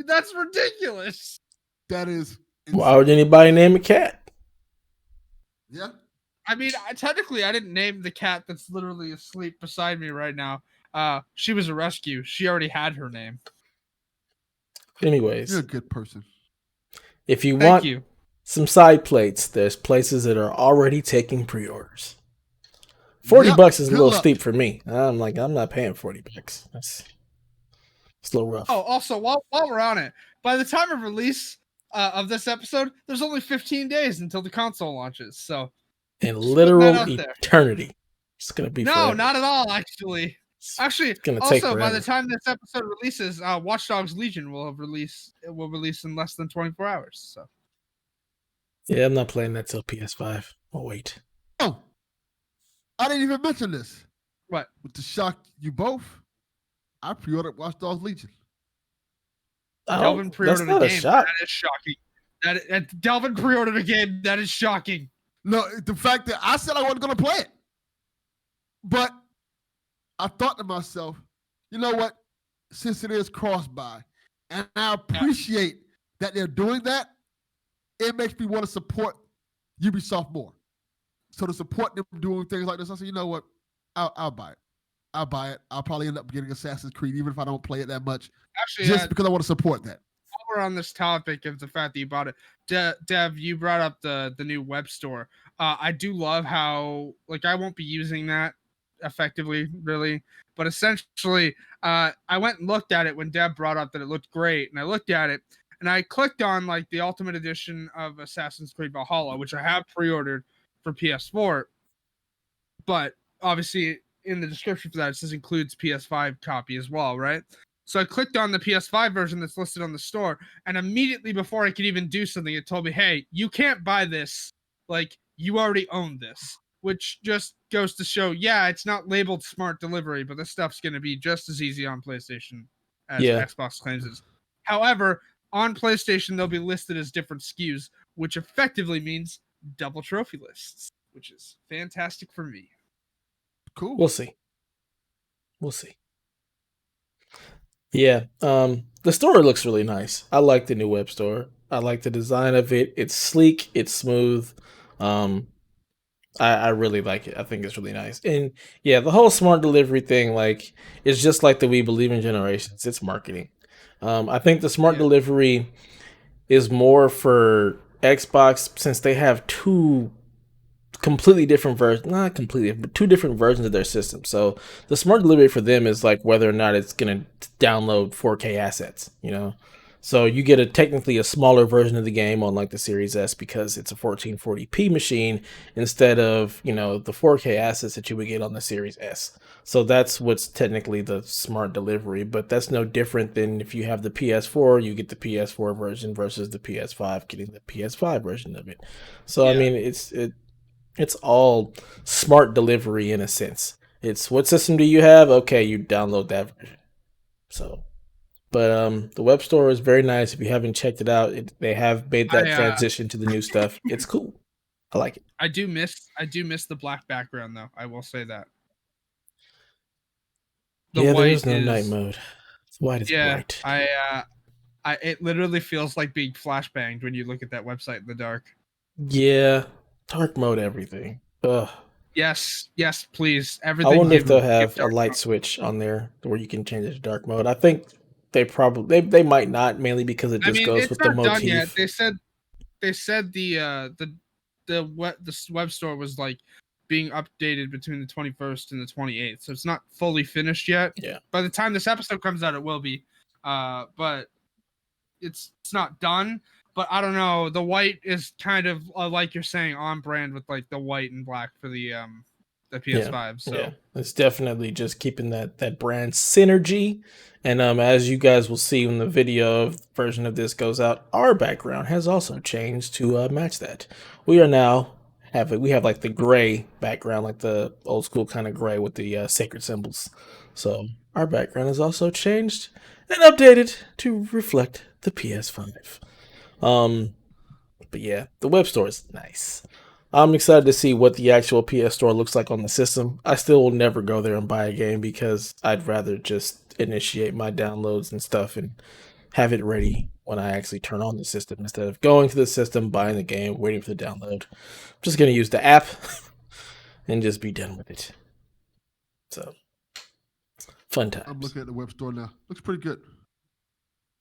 That's ridiculous. That is insane. Why would anybody name a cat? Yeah. I mean, technically, I didn't name the cat that's literally asleep beside me right now. She was a rescue. She already had her name. Anyways, You're a good person. if you Thank want you. some side plates, there's places that are already taking pre-orders. $40 is a little steep for me. I'm not paying $40. It's a little rough. Oh, also, while we're on it, by the time of release of this episode, there's only 15 days until the console launches. So, in literal there. eternity, it's gonna be no, forever. not at all. Actually, it's gonna also take forever. by the time this episode releases, Watch Dogs Legion will release in less than 24 hours. So, yeah, I'm not playing that till PS5. I'll wait. Oh, I didn't even mention this. What? With to shock you both, I pre-ordered Watch Dogs Legion. Delvin pre-ordered a game. Shock. That is shocking. Delvin pre-ordered a game. That is shocking. No, the fact that I said I wasn't going to play it. But I thought to myself, you know what? Since it is cross-buy, and I appreciate that they're doing that, it makes me want to support Ubisoft more. So to support them doing things like this, I said, you know what? I'll buy it. I'll buy it. I'll probably end up getting Assassin's Creed, even if I don't play it that much. Actually, just because I want to support that. While we're on this topic of the fact that you bought it, Dev, you brought up the new web store. I do love how, like, I won't be using that effectively, really, but essentially, I went and looked at it when Dev brought up that it looked great, and I looked at it, and I clicked on, like, the Ultimate Edition of Assassin's Creed Valhalla, which I have pre-ordered for PS4, but obviously in the description for that, it says includes PS5 copy as well, right? So I clicked on the PS5 version that's listed on the store, and immediately before I could even do something, it told me, hey, you can't buy this. Like, you already own this. Which just goes to show, yeah, it's not labeled smart delivery, but this stuff's going to be just as easy on PlayStation as Xbox claims it is. However, on PlayStation, they'll be listed as different SKUs, which effectively means double trophy lists, which is fantastic for me. Cool. We'll see. Yeah. The store looks really nice. I like the new web store. I like the design of it. It's sleek. It's smooth. I really like it. I think it's really nice. And yeah, the whole smart delivery thing, like, it's just like the We Believe in Generations. It's marketing. I think the smart delivery is more for Xbox since they have two completely different versions, not completely, but two different versions of their system. So the smart delivery for them is like whether or not it's going to download 4K assets, you know? So you get technically a smaller version of the game on like the Series S because it's a 1440p machine instead of, the 4K assets that you would get on the Series S. So that's what's technically the smart delivery, but that's no different than if you have the PS4, you get the PS4 version versus the PS5 getting the PS5 version of it. So I mean, it's all smart delivery in a sense. It's what system do you have? Okay, you download that version. So, but the web store is very nice. If you haven't checked it out, they have made that transition to the new stuff. It's cool. I like it. I do miss the black background though. I will say that. There is no night mode. It's white as bright. It literally feels like being flashbanged when you look at that website in the dark. Yeah, dark mode everything. Ugh. Yes, please. Everything. I wonder if they'll have a light switch on there where you can change it to dark mode. I think they probably they might not, mainly because it just goes with the motif. Done yet. They said the web store was like being updated between the 21st and the 28th, so it's not fully finished yet. Yeah. By the time this episode comes out, it will be. But it's not done. But I don't know. The white is kind of like you're saying on brand with like the white and black for the the PS5. So yeah, it's definitely just keeping that brand synergy. And as you guys will see when the video version of this goes out, our background has also changed to match that. We are now we have like the gray background, like the old school kind of gray with the sacred symbols. So our background has also changed and updated to reflect the PS5. But yeah, the web store is nice. I'm excited to see what the actual PS Store looks like on the system. I still will never go there and buy a game because I'd rather just initiate my downloads and stuff and have it ready when I actually turn on the system instead of going to the system, buying the game, waiting for the download. I'm just going to use the app and just be done with it. So, fun times. I'm looking at the web store now. Looks pretty good.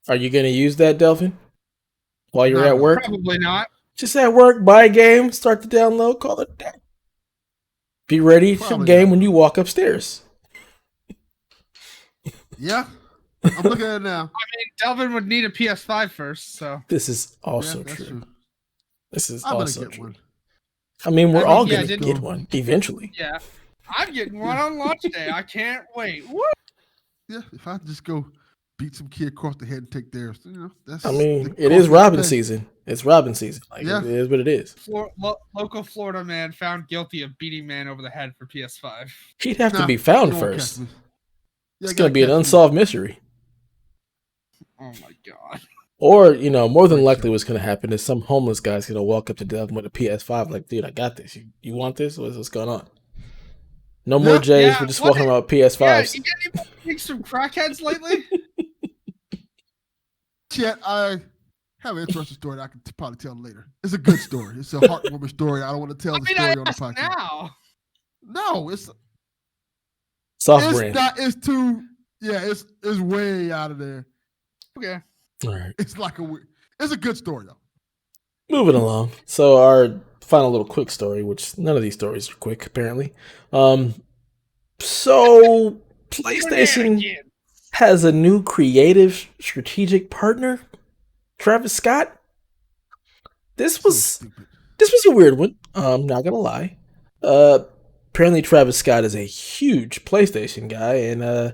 Are you going to use that, Delphin? While you're at work? Probably not. Just at work, buy a game, start the download, call it a day. Be ready for the game when you walk upstairs. Yeah, I'm looking at it now. I mean, Delvin would need a PS5 first, so. This is also true. This is also get true. One. I mean, we're all going to get one eventually. Yeah, I'm getting one on launch day. I can't wait. Woo! Yeah, if I just go beat some kid across the head and take theirs, that's. I mean, it is Robin season. It's Robin season. Like, yeah. It is what it is. Local Florida man found guilty of beating man over the head for PS5. He'd have to be found first. It's going to be an unsolved mystery. Oh my god. Or, more than likely what's going to happen is some homeless guy's going to walk up to Devin with a PS5 like, dude, I got this. You want this? What's going on? No more J's. We're just walking around with PS5s. Yeah, you get any some crackheads lately? Chet, I have an interesting story that I can probably tell later. It's a good story. It's a heartwarming story. I don't want to tell the story on the podcast. Now. No, it's soft brand. It's too. Yeah, it's way out of there. Okay. All right. It's it's a good story though. Moving along. So our final little quick story, which none of these stories are quick apparently. So PlayStation has a new creative strategic partner, Travis Scott. This was a weird one. Not gonna lie. Apparently Travis Scott is a huge PlayStation guy, and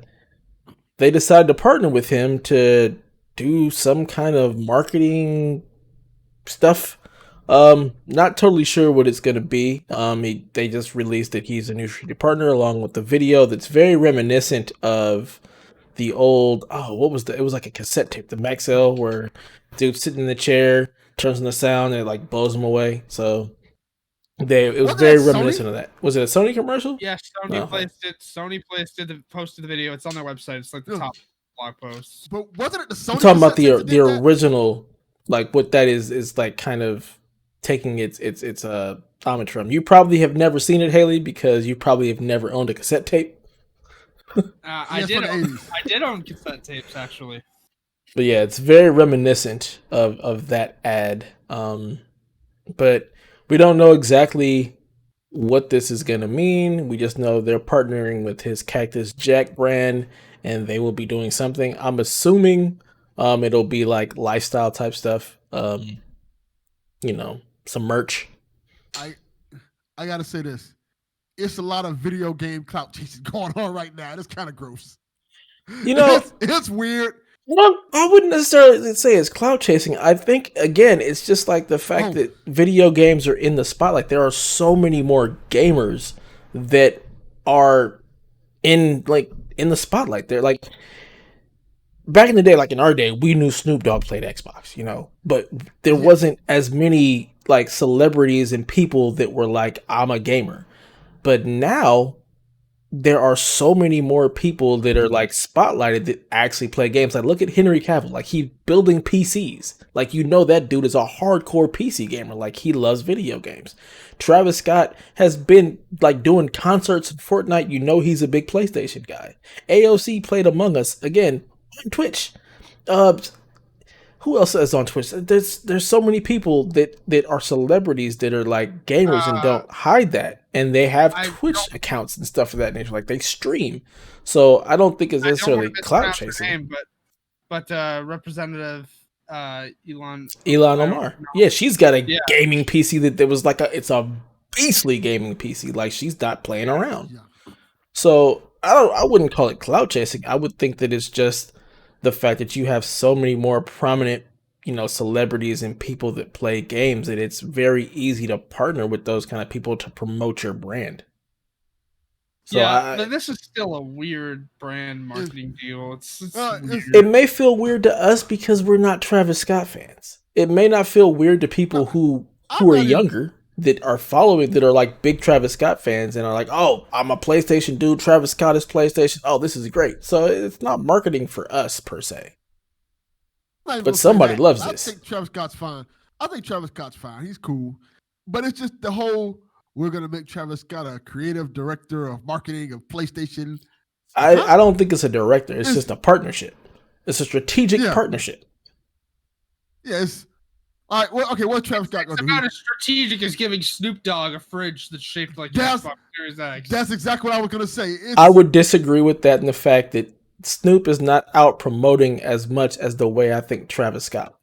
they decided to partner with him to do some kind of marketing stuff. Not totally sure what it's gonna be. They just released that he's a new strategic partner along with the video that's very reminiscent of the old, it was like a cassette tape, the Maxell, where dude's sitting in the chair, turns on the sound, and it like blows him away. So it was very reminiscent of that. Was it a Sony commercial? Yeah, Sony placed it. Sony posted the video. It's on their website. It's like the top blog posts. But wasn't it the Sony? I'm talking about the original, like what that is like kind of taking its Omnitron. You probably have never seen it, Hayley, because you probably have never owned a cassette tape. I did own cassette tapes actually. But yeah, it's very reminiscent of that ad. But we don't know exactly what this is going to mean. We just know they're partnering with his Cactus Jack brand, and they will be doing something. I'm assuming it'll be like lifestyle type stuff. Some merch. I gotta say this. It's a lot of video game clout chasing going on right now. It's kind of gross. It's weird. Well, I wouldn't necessarily say it's clout chasing. I think, again, it's just like the fact that video games are in the spotlight. There are so many more gamers that are in the spotlight. They're like, back in the day, like in our day, we knew Snoop Dogg played Xbox, but there wasn't as many like celebrities and people that were like, I'm a gamer. But now there are so many more people that are like spotlighted that actually play games. Like, look at Henry Cavill. Like, he's building PCs. Like, that dude is a hardcore PC gamer. Like, he loves video games. Travis Scott has been like doing concerts in Fortnite. He's a big PlayStation guy. AOC played Among Us again on Twitch. Who else is on Twitch? There's so many people that are celebrities that are like gamers and don't hide that, and they have Twitch accounts and stuff of that nature. Like, they stream, so I don't think it's necessarily clout chasing. Name, but Representative Elon Omar, yeah, she's got a gaming PC that was like it's a beastly gaming PC. Like, she's not playing around. Yeah. So I wouldn't call it clout chasing. I would think that it's just the fact that you have so many more prominent, celebrities and people that play games that it's very easy to partner with those kind of people to promote your brand. So but this is still a weird brand marketing deal. It's weird. It may feel weird to us because we're not Travis Scott fans. It may not feel weird to people who are younger that are following, that are like big Travis Scott fans and are like, oh, I'm a PlayStation dude. Travis Scott is PlayStation. Oh, this is great. So it's not marketing for us per se. But somebody loves this. I think Travis Scott's fine. He's cool. But it's just the whole, we're going to make Travis Scott a creative director of marketing of PlayStation. I don't think it's a director. It's just a partnership. It's a strategic partnership. Yes. All right. Well, okay. What's Travis Scott going to do? It's about as strategic as giving Snoop Dogg a fridge that's shaped like Xbox Series X. That's exactly what I was going to say. I would disagree with that in the fact that Snoop is not out promoting as much as the way I think Travis Scott.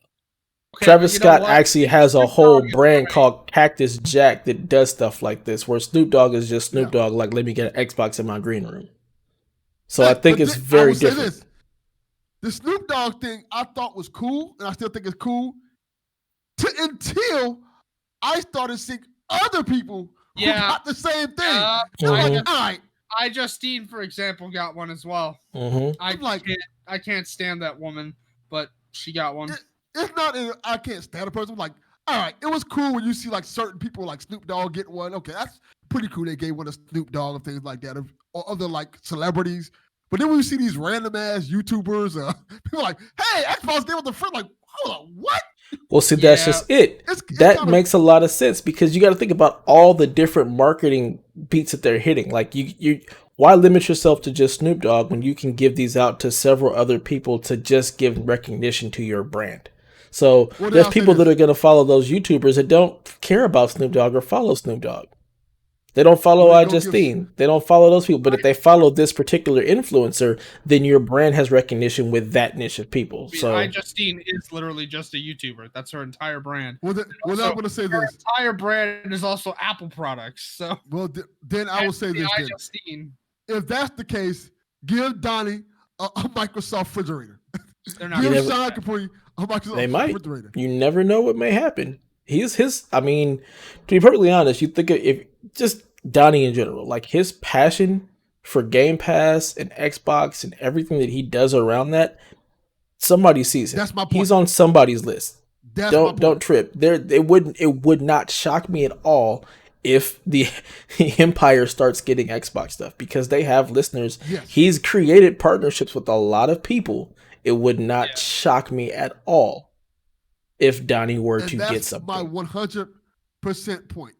Okay, Travis Scott actually has a whole brand called Cactus Jack that does stuff like this, where Snoop Dogg is just Snoop Dogg, like, let me get an Xbox in my green room. So I think it's very different. The Snoop Dogg thing I thought was cool, and I still think it's cool, until I started seeing other people who got the same thing. Like, all right. Justine, for example, got one as well. I can't stand that woman, but she got one. It's not, I can't stand a person. I'm like, all right, it was cool when you see like certain people like Snoop Dogg get one. Okay, that's pretty cool. They gave one to Snoop Dogg and things like that, or other like celebrities. But then when you see these random ass YouTubers, people like, hey, Xbox gave us the friend. Like, hold on, what? Well, see, that's just it. That makes a lot of sense because you got to think about all the different marketing beats that they're hitting. Like, you why limit yourself to just Snoop Dogg when you can give these out to several other people to just give recognition to your brand? So there's people that are going to follow those YouTubers that don't care about Snoop Dogg or follow Snoop Dogg. They don't follow Justine. They don't follow those people. But if they follow this particular influencer, then your brand has recognition with that niche of people. So Justine is literally just a YouTuber. That's her entire brand. I'm going to say her this. Entire brand is also Apple products. So then I will say this. Justine. If that's the case, give Donnie a Microsoft refrigerator. They're not. Give Sean Capri a Microsoft refrigerator. You never know what may happen. I mean, to be perfectly honest, you think if just Donnie in general, like his passion for Game Pass and Xbox and everything that he does around that, somebody sees him. That's my point. He's on somebody's list. Don't trip. It would not shock me at all if the Empire starts getting Xbox stuff because they have listeners. Yes. He's created partnerships with a lot of people. It would not shock me at all if Donnie were to get something. That's my 100% point.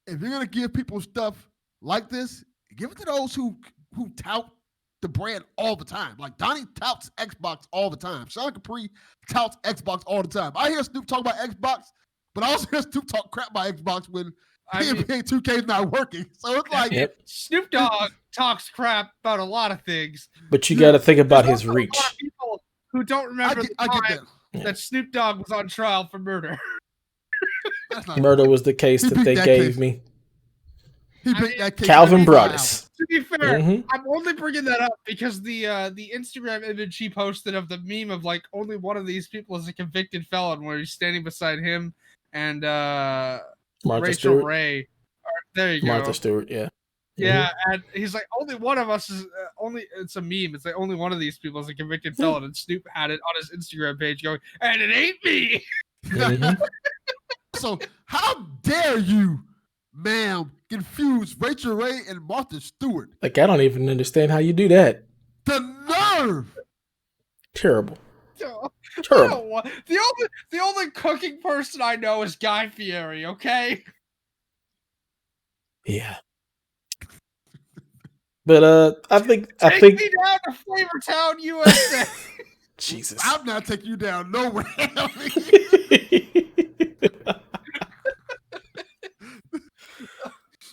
If you're going to give people stuff like this, give it to those who tout the brand all the time. Like Donnie touts Xbox all the time. Sean Capri touts Xbox all the time. I hear Snoop talk about Xbox, but I also hear Snoop talk crap about Xbox when NBA 2K is not working. So it's like Snoop Dogg talks crap about a lot of things. But you got to think about his reach. A lot of people who don't remember the time that Snoop Dogg was on trial for murder. Murder was the case that they gave me. He beat that case. Calvin Broadus. To be fair, I'm only bringing that up because the Instagram image he posted of the meme of like only one of these people is a convicted felon, where he's standing beside him and Rachel Stewart. Ray. There you go. Martha Stewart, yeah. Yeah, and he's like, only one of us is it's a meme. It's like only one of these people is a convicted felon, and Snoop had it on his Instagram page going, and it ain't me. So how dare you, ma'am, confuse Rachel Ray and Martha Stewart? Like, I don't even understand how you do that. The nerve! Terrible. Terrible. The only cooking person I know is Guy Fieri, okay? Yeah. But I think Take me down to Flavortown, USA. Jesus. I'm not taking you down nowhere.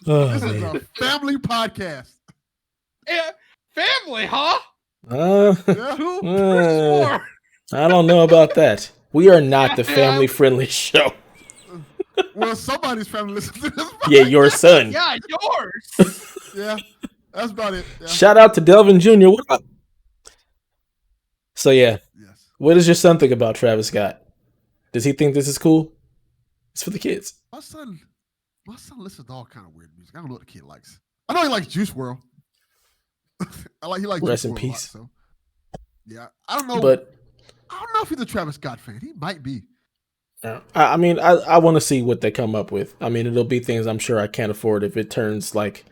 This is a family podcast. Yeah, family, huh? I don't know about that. We are not the family-friendly show. Well, somebody's family listens to this. Yeah, your son. Yeah, yours. Yeah, that's about it. Yeah. Shout out to Delvin Jr. What up? So yeah, Yes. what does your son think about Travis Scott? Does he think this is cool? It's for the kids. My son listens to all kind of weird music. I don't know what the kid likes. I know he likes Juice WRLD. He likes Rest Juice in WRLD peace. a lot, so. Yeah, I don't know. But I don't know if he's a Travis Scott fan. He might be. I mean, I want to see what they come up with. I mean, it'll be things I'm sure I can't afford if it turns like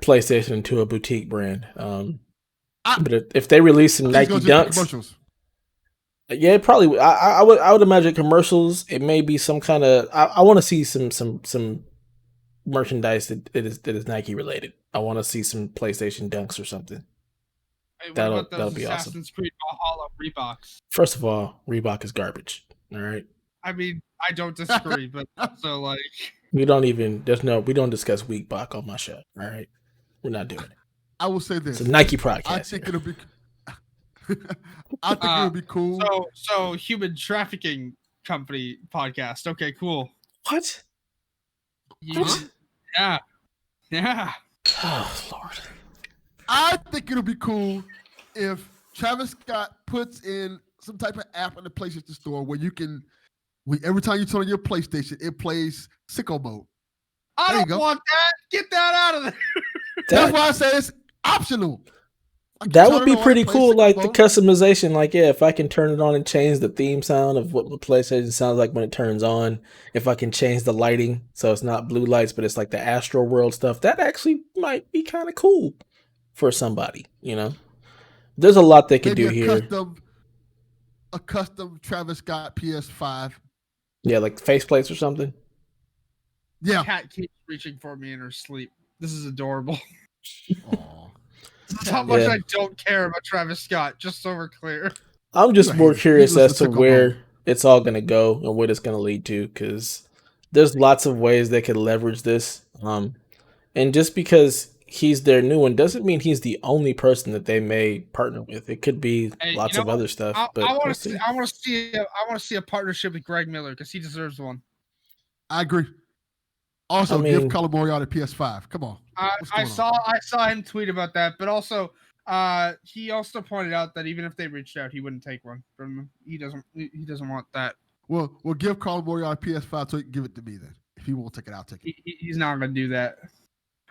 PlayStation into a boutique brand. But if they release some Nike Dunks, commercials. Yeah, it probably. I would imagine commercials. It may be some kind of. I want to see some merchandise that is Nike related. I want to see some PlayStation Dunks or something. Hey, That'll be awesome. Assassin's Creed Valhalla Reeboks? First of all, Reebok is garbage. All right. I mean, I don't disagree, but also like We don't discuss Weekbach on my show. All right. We're not doing it. I will say this. It's a Nike podcast. I think it'll be. I think it'll be cool. So human trafficking company podcast. Okay, cool. What? What? Yeah. Oh Lord. I think it'll be cool if Travis Scott puts in some type of app in the PlayStation Store where you can, every time you turn on your PlayStation, it plays sicko mode. I don't want that. Get that out of there. That's why I say it's optional. That would be pretty cool, like the customization. Like, yeah, if I can turn it on and change the theme sound of what the PlayStation sounds like when it turns on, if I can change the lighting so it's not blue lights, but it's like the Astro World stuff, that actually might be kind of cool for somebody, you know? There's a lot they can do here. A custom Travis Scott PS5. Yeah, like faceplates or something. Yeah. Cat keeps reaching for me in her sleep. This is adorable. Aww. That's how much I don't care about Travis Scott, just so we're clear. I'm just more curious as to where it's all going to go and what it's going to lead to, because there's lots of ways they could leverage this. And just because he's their new one doesn't mean he's the only person that they may partner with. It could be lots of other stuff. I want to see a partnership with Greg Miller because he deserves one. I agree. Also, give Colin Moriarty PS5. Come on. I saw him tweet about that, but also he also pointed out that even if they reached out, he wouldn't take one from him. He doesn't want that. Well, we'll give Colin Moriarty PS5 so he can give it to me then. If he won't take it, I'll take it. He's not going to do that.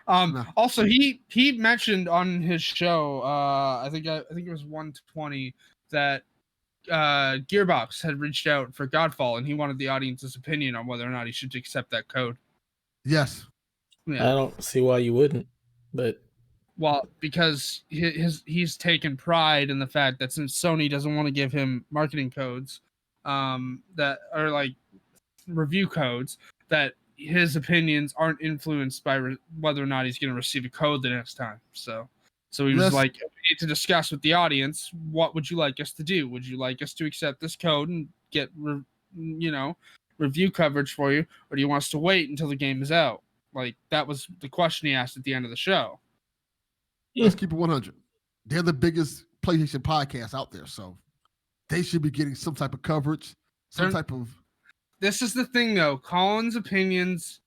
No. Also, he mentioned on his show, I think it was 120, that Gearbox had reached out for Godfall, and he wanted the audience's opinion on whether or not he should accept that code. Yes. Yeah. I don't see why you wouldn't, but because he's taken pride in the fact that since Sony doesn't want to give him marketing codes, that are like review codes, that his opinions aren't influenced by whether or not he's going to receive a code the next time. So he was like, we need to discuss with the audience, what would you like us to do? Would you like us to accept this code and get review coverage for you, or do you want us to wait until the game is out? Like, that was the question he asked at the end of the show. Let's keep it 100. They're the biggest PlayStation podcast out there, so they should be getting some type of coverage, This is the thing, though. Colin's opinions,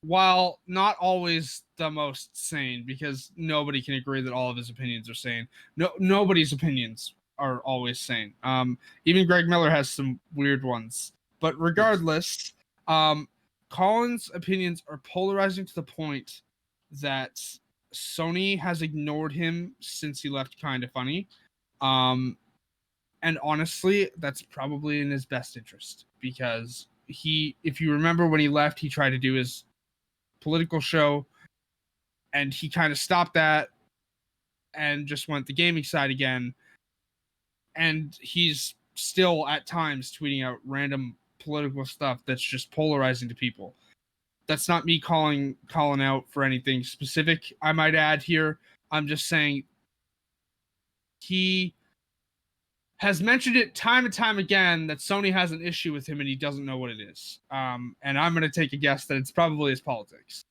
while not always the most sane, because nobody can agree that all of his opinions are sane. Nobody's opinions are always sane. Even Greg Miller has some weird ones. But regardless, Colin's opinions are polarizing to the point that Sony has ignored him since he left Kinda Funny. And honestly, that's probably in his best interest, because if you remember when he left, he tried to do his political show and he kind of stopped that and just went the gaming side again. And he's still at times tweeting out random political stuff that's just polarizing to people. That's not me calling out for anything specific, I might add here. I'm just saying he has mentioned it time and time again that Sony has an issue with him and he doesn't know what it is. And I'm going to take a guess that it's probably his politics.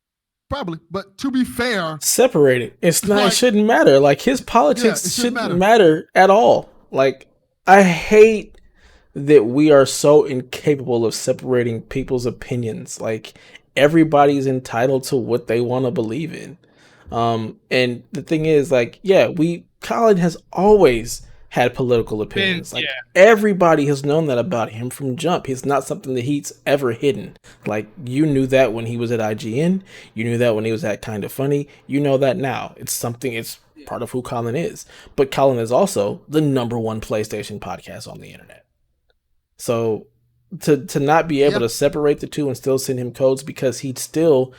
Probably, but to be fair, separate it. It shouldn't matter. Like, his politics shouldn't matter at all. Like, I hate that we are so incapable of separating people's opinions. Like, everybody's entitled to what they want to believe in. And the thing is, like, yeah, Colin has always had political opinions. Like, everybody has known that about him from jump. It's not something that he's ever hidden. Like, you knew that when he was at IGN. You knew that when he was at Kinda Funny. You know that now. It's part of who Colin is. But Colin is also the #1 PlayStation podcast on the internet. So to not be able to separate the two and still send him codes, because he still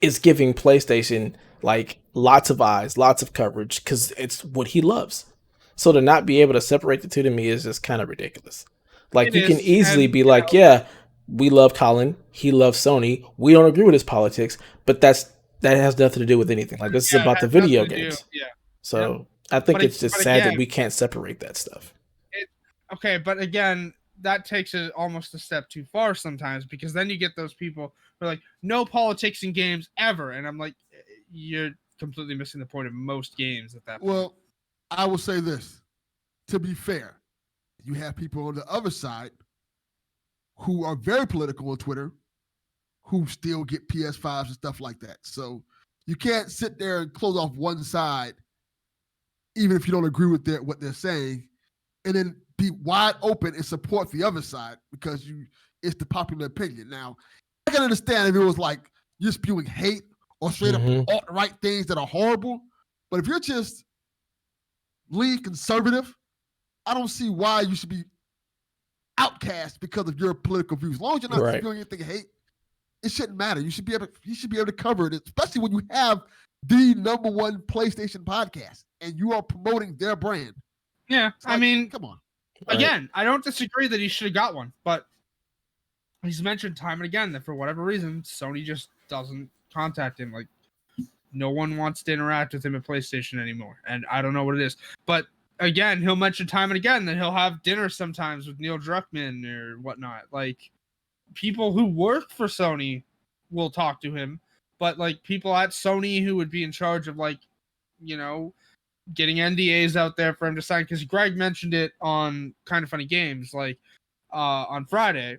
is giving PlayStation like lots of eyes, lots of coverage, because it's what he loves. So to not be able to separate the two, to me, is just kind of ridiculous. Like, you can easily be like, yeah, we love Colin, he loves Sony, we don't agree with his politics, but that has nothing to do with anything. Like, this is about the video games. So I think it's just sad that we can't separate that stuff. Okay, but again, that takes it almost a step too far sometimes, because then you get those people who are like, no politics in games ever. And I'm like, you're completely missing the point of most games at that point. Well, I will say this. To be fair, you have people on the other side who are very political on Twitter who still get PS5s and stuff like that. So you can't sit there and close off one side, even if you don't agree with what they're saying, and then be wide open and support the other side because it's the popular opinion. Now, I can understand if it was like you're spewing hate or straight up alt-right things that are horrible, but if you're just lean conservative, I don't see why you should be outcast because of your political views. As long as you're not spewing anything hate, it shouldn't matter. You should be able to cover it, especially when you have the #1 PlayStation podcast and you are promoting their brand. Yeah, I mean, come on. Again, I don't disagree that he should have got one, but he's mentioned time and again that for whatever reason, Sony just doesn't contact him. Like, no one wants to interact with him at PlayStation anymore, and I don't know what it is. But again, he'll mention time and again that he'll have dinner sometimes with Neil Druckmann or whatnot. Like, people who work for Sony will talk to him, but like people at Sony who would be in charge of, like, you know, getting NDAs out there for him to sign, because Greg mentioned it on Kinda Funny Games, like on Friday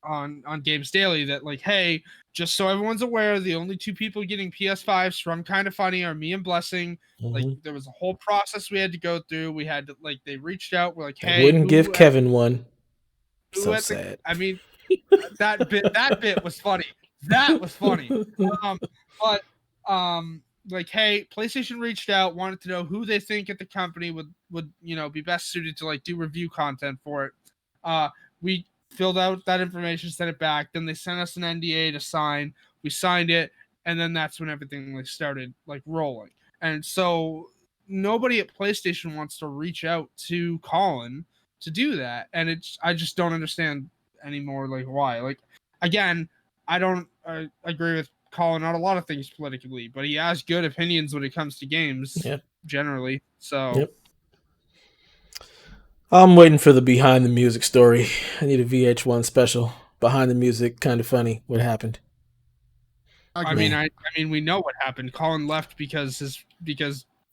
on Games Daily, that like, hey, just so everyone's aware, the only two people getting PS5s from Kinda Funny are me and Blessing. Like, there was a whole process we had to go through. We had to, like, they reached out, we're like, hey, wouldn't give Kevin one. So sad. I mean, that bit was funny. That was funny. But like, hey, PlayStation reached out, wanted to know who they think at the company would be best suited to like do review content for it. We filled out that information, sent it back. Then they sent us an NDA to sign. We signed it, and then that's when everything like started like rolling. And so nobody at PlayStation wants to reach out to Colin to do that, and I just don't understand anymore, like, why. Like, again, I don't agree with Colin on a lot of things politically, but he has good opinions when it comes to games generally. So I'm waiting for the behind the music story. I need a VH1 special. Behind the music, Kinda Funny. What happened? I mean, we know what happened. Colin left because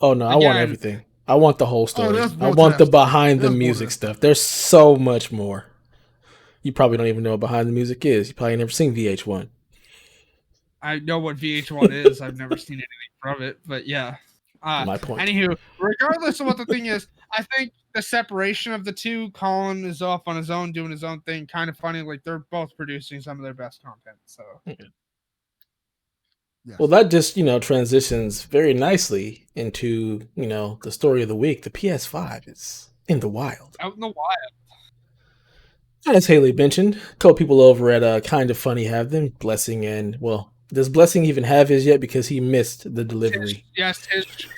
oh no, I want everything. I want the whole story. I want the behind the music stuff. There's so much more. You probably don't even know what behind the music is. You probably never seen VH1. I know what VH1 is. I've never seen anything from it, but yeah. My point. Anywho, regardless of what the thing is, I think the separation of the two, Colin is off on his own, doing his own thing. Kinda Funny, like, they're both producing some of their best content. So. Yes. Well, that just, transitions very nicely into, the story of the week. The PS5 is in the wild. Out in the wild. As Hayley mentioned, a couple people over at Kinda Funny have them. Blessing and, well, does Blessing even have his yet? Because he missed the delivery. His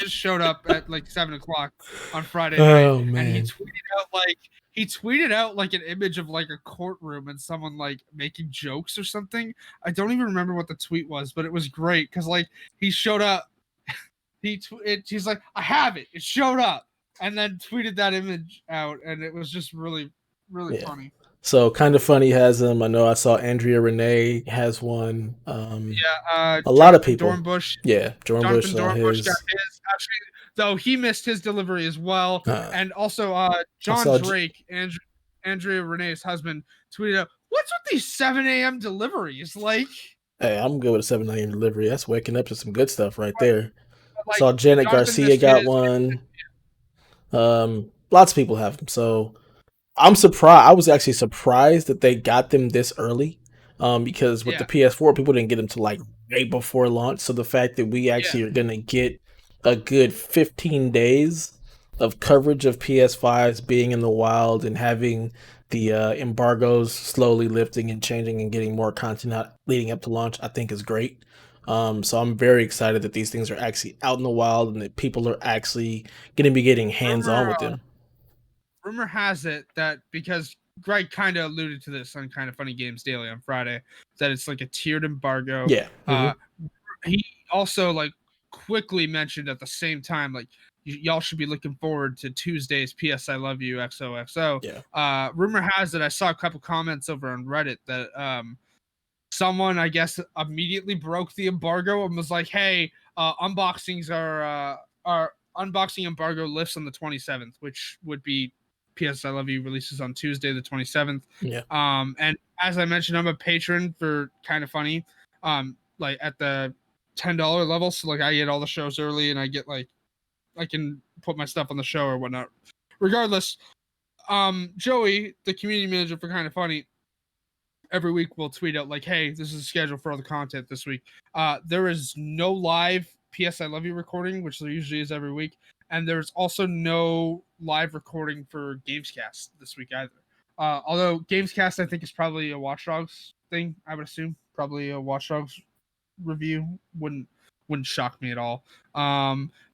showed up at like 7:00 on Friday night. Oh, man. And he tweeted out like an image of like a courtroom and someone like making jokes or something. I don't even remember what the tweet was, but it was great because like he showed up. He's like, I have it. It showed up, and then tweeted that image out, and it was just really, really funny. So Kinda Funny has them. I know I saw Andrea Renee has one. A lot of people. Dornbush. Yeah, Dornbush got his. Actually, though he missed his delivery as well, and also John Drake, Andrea Renee's husband tweeted out, "What's with these 7 a.m. deliveries?" Like, Hey, I'm good with a 7 a.m. delivery. That's waking up to some good stuff right there. like Saw Janet Jonathan Garcia just got tweeted, one. Lots of people have them. So I'm surprised. I was actually surprised that they got them this early. Because with the yeah, PS4, people didn't get them to like right before launch. So the fact that we yeah. actually are gonna get a good 15 days of coverage of PS5s being in the wild and having the embargoes slowly lifting and changing and getting more content out leading up to launch, I think is great. So I'm very excited that these things are actually out in the wild and that people are actually going to be getting hands on Rumor, with them. rumor has it that because Greg kind of alluded to this on Kind of Funny Games Daily on Friday, that it's like a tiered embargo. Yeah. Mm-hmm. He also like quickly mentioned at the same time, like, y'all should be looking forward to Tuesday's PS I Love You XOXO. Yeah. Rumor has it, I saw a couple comments over on Reddit that someone, I guess, immediately broke the embargo and was like, "Hey, unboxings are unboxing embargo lifts on the 27th, which would be PS I Love You releases on Tuesday the 27th." Yeah. And as I mentioned, I'm a patron for Kind of Funny, like at the $10 level, so like I get all the shows early and I get like I can put my stuff on the show or whatnot. Regardless, Joey, the community manager for Kind of Funny, every week we'll tweet out like, "Hey, this is the schedule for all the content this week." There is no live PS I Love You recording, which there usually is every week, and there's also no live recording for Gamescast this week either. Although Gamescast, I think, is probably a Watch Dogs thing. I would assume probably a Watch Dogs review wouldn't shock me at all.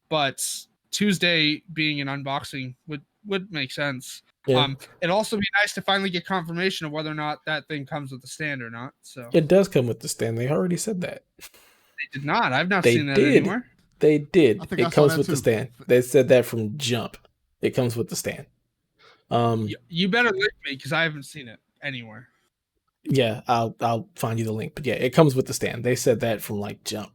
But Tuesday being an unboxing would make sense. Yeah. It'd also be nice to finally get confirmation of whether or not that thing comes with the stand or not. So It does come with the stand. They already said that. they did not. I've not They seen that did. anywhere. They I did. think I It saw comes that with the too. stand. They said that from jump. It comes with the stand. You better link me because I haven't seen it anywhere. Yeah, I'll find you the link. But yeah, it comes with the stand. They said that from like jump.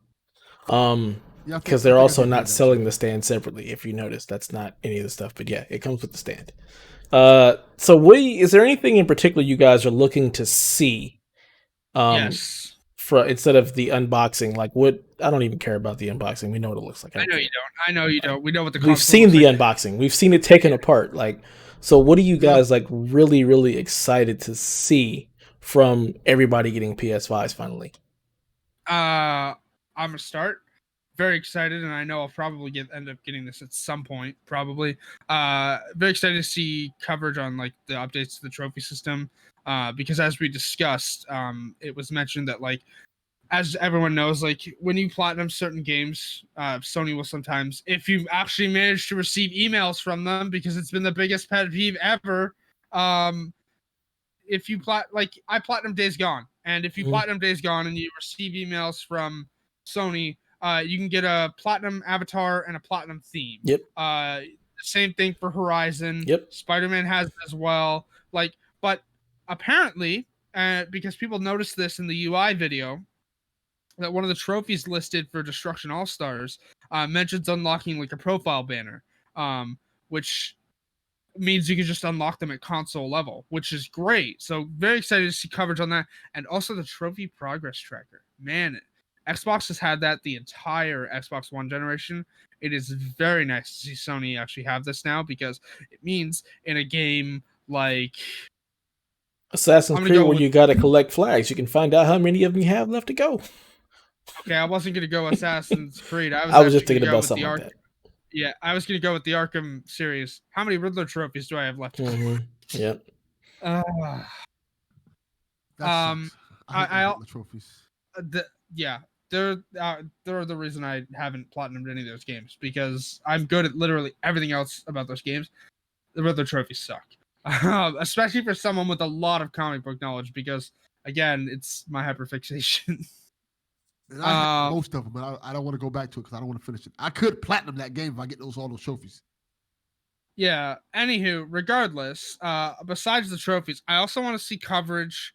Yeah, Because I they're think I also did hear not that selling too. the stand separately. If you notice, that's not any of the stuff. But yeah, it comes with the stand. So is there anything in particular you guys are looking to see? Yes. Instead of the unboxing, like what? I don't even care about the unboxing. We know what it looks like. I I don't know care. you don't. I know you Like, don't. We know what the we've console seen looks the like. unboxing. We've seen it taken Yeah. apart. Like, so what are you Yeah. guys like really, really excited to see from everybody getting PS5s finally? I'm gonna start. Very excited, and I know I'll probably end up getting this at some point. Probably. Very excited to see coverage on like the updates to the trophy system. Because as we discussed, it was mentioned that like as everyone knows, like when you platinum certain games, Sony will sometimes, if you actually manage to receive emails from them, because it's been the biggest pet peeve ever. If you like I platinum Days Gone, and if you Mhm. platinum Days Gone and you receive emails from Sony, you can get a platinum avatar and a platinum theme. Yep. Same thing for Horizon. Yep. Spider-Man has it as well. Like, but apparently, because people noticed this in the UI video, that one of the trophies listed for Destruction All Stars mentions unlocking like a profile banner, which means you can just unlock them at console level, which is great. So very excited to see coverage on that, and also the trophy progress tracker. Man, Xbox has had that the entire Xbox One generation. It is very nice to see Sony actually have this now, because it means in a game like Assassin's I'm gonna Creed, go where with you gotta collect flags, you can find out how many of them you have left to go. okay, I wasn't gonna go Assassin's Creed. I was I was just actually thinking gonna go about with the something like Ark. that. Yeah, I was gonna go with the Arkham series. How many Riddler trophies do I have left to collect? Mm-hmm. Yep. Uh, That um, sucks. I hate those I Hitler trophies. yeah, they're the reason I haven't platinumed any of those games, because I'm good at literally everything else about those games. The Riddler trophies suck, especially for someone with a lot of comic book knowledge, because again, it's my hyperfixation. And I have most of them, but I don't want to go back to it because I don't want to finish it. I could platinum that game if I get all those trophies. Yeah. Anywho, regardless, besides the trophies, I also want to see coverage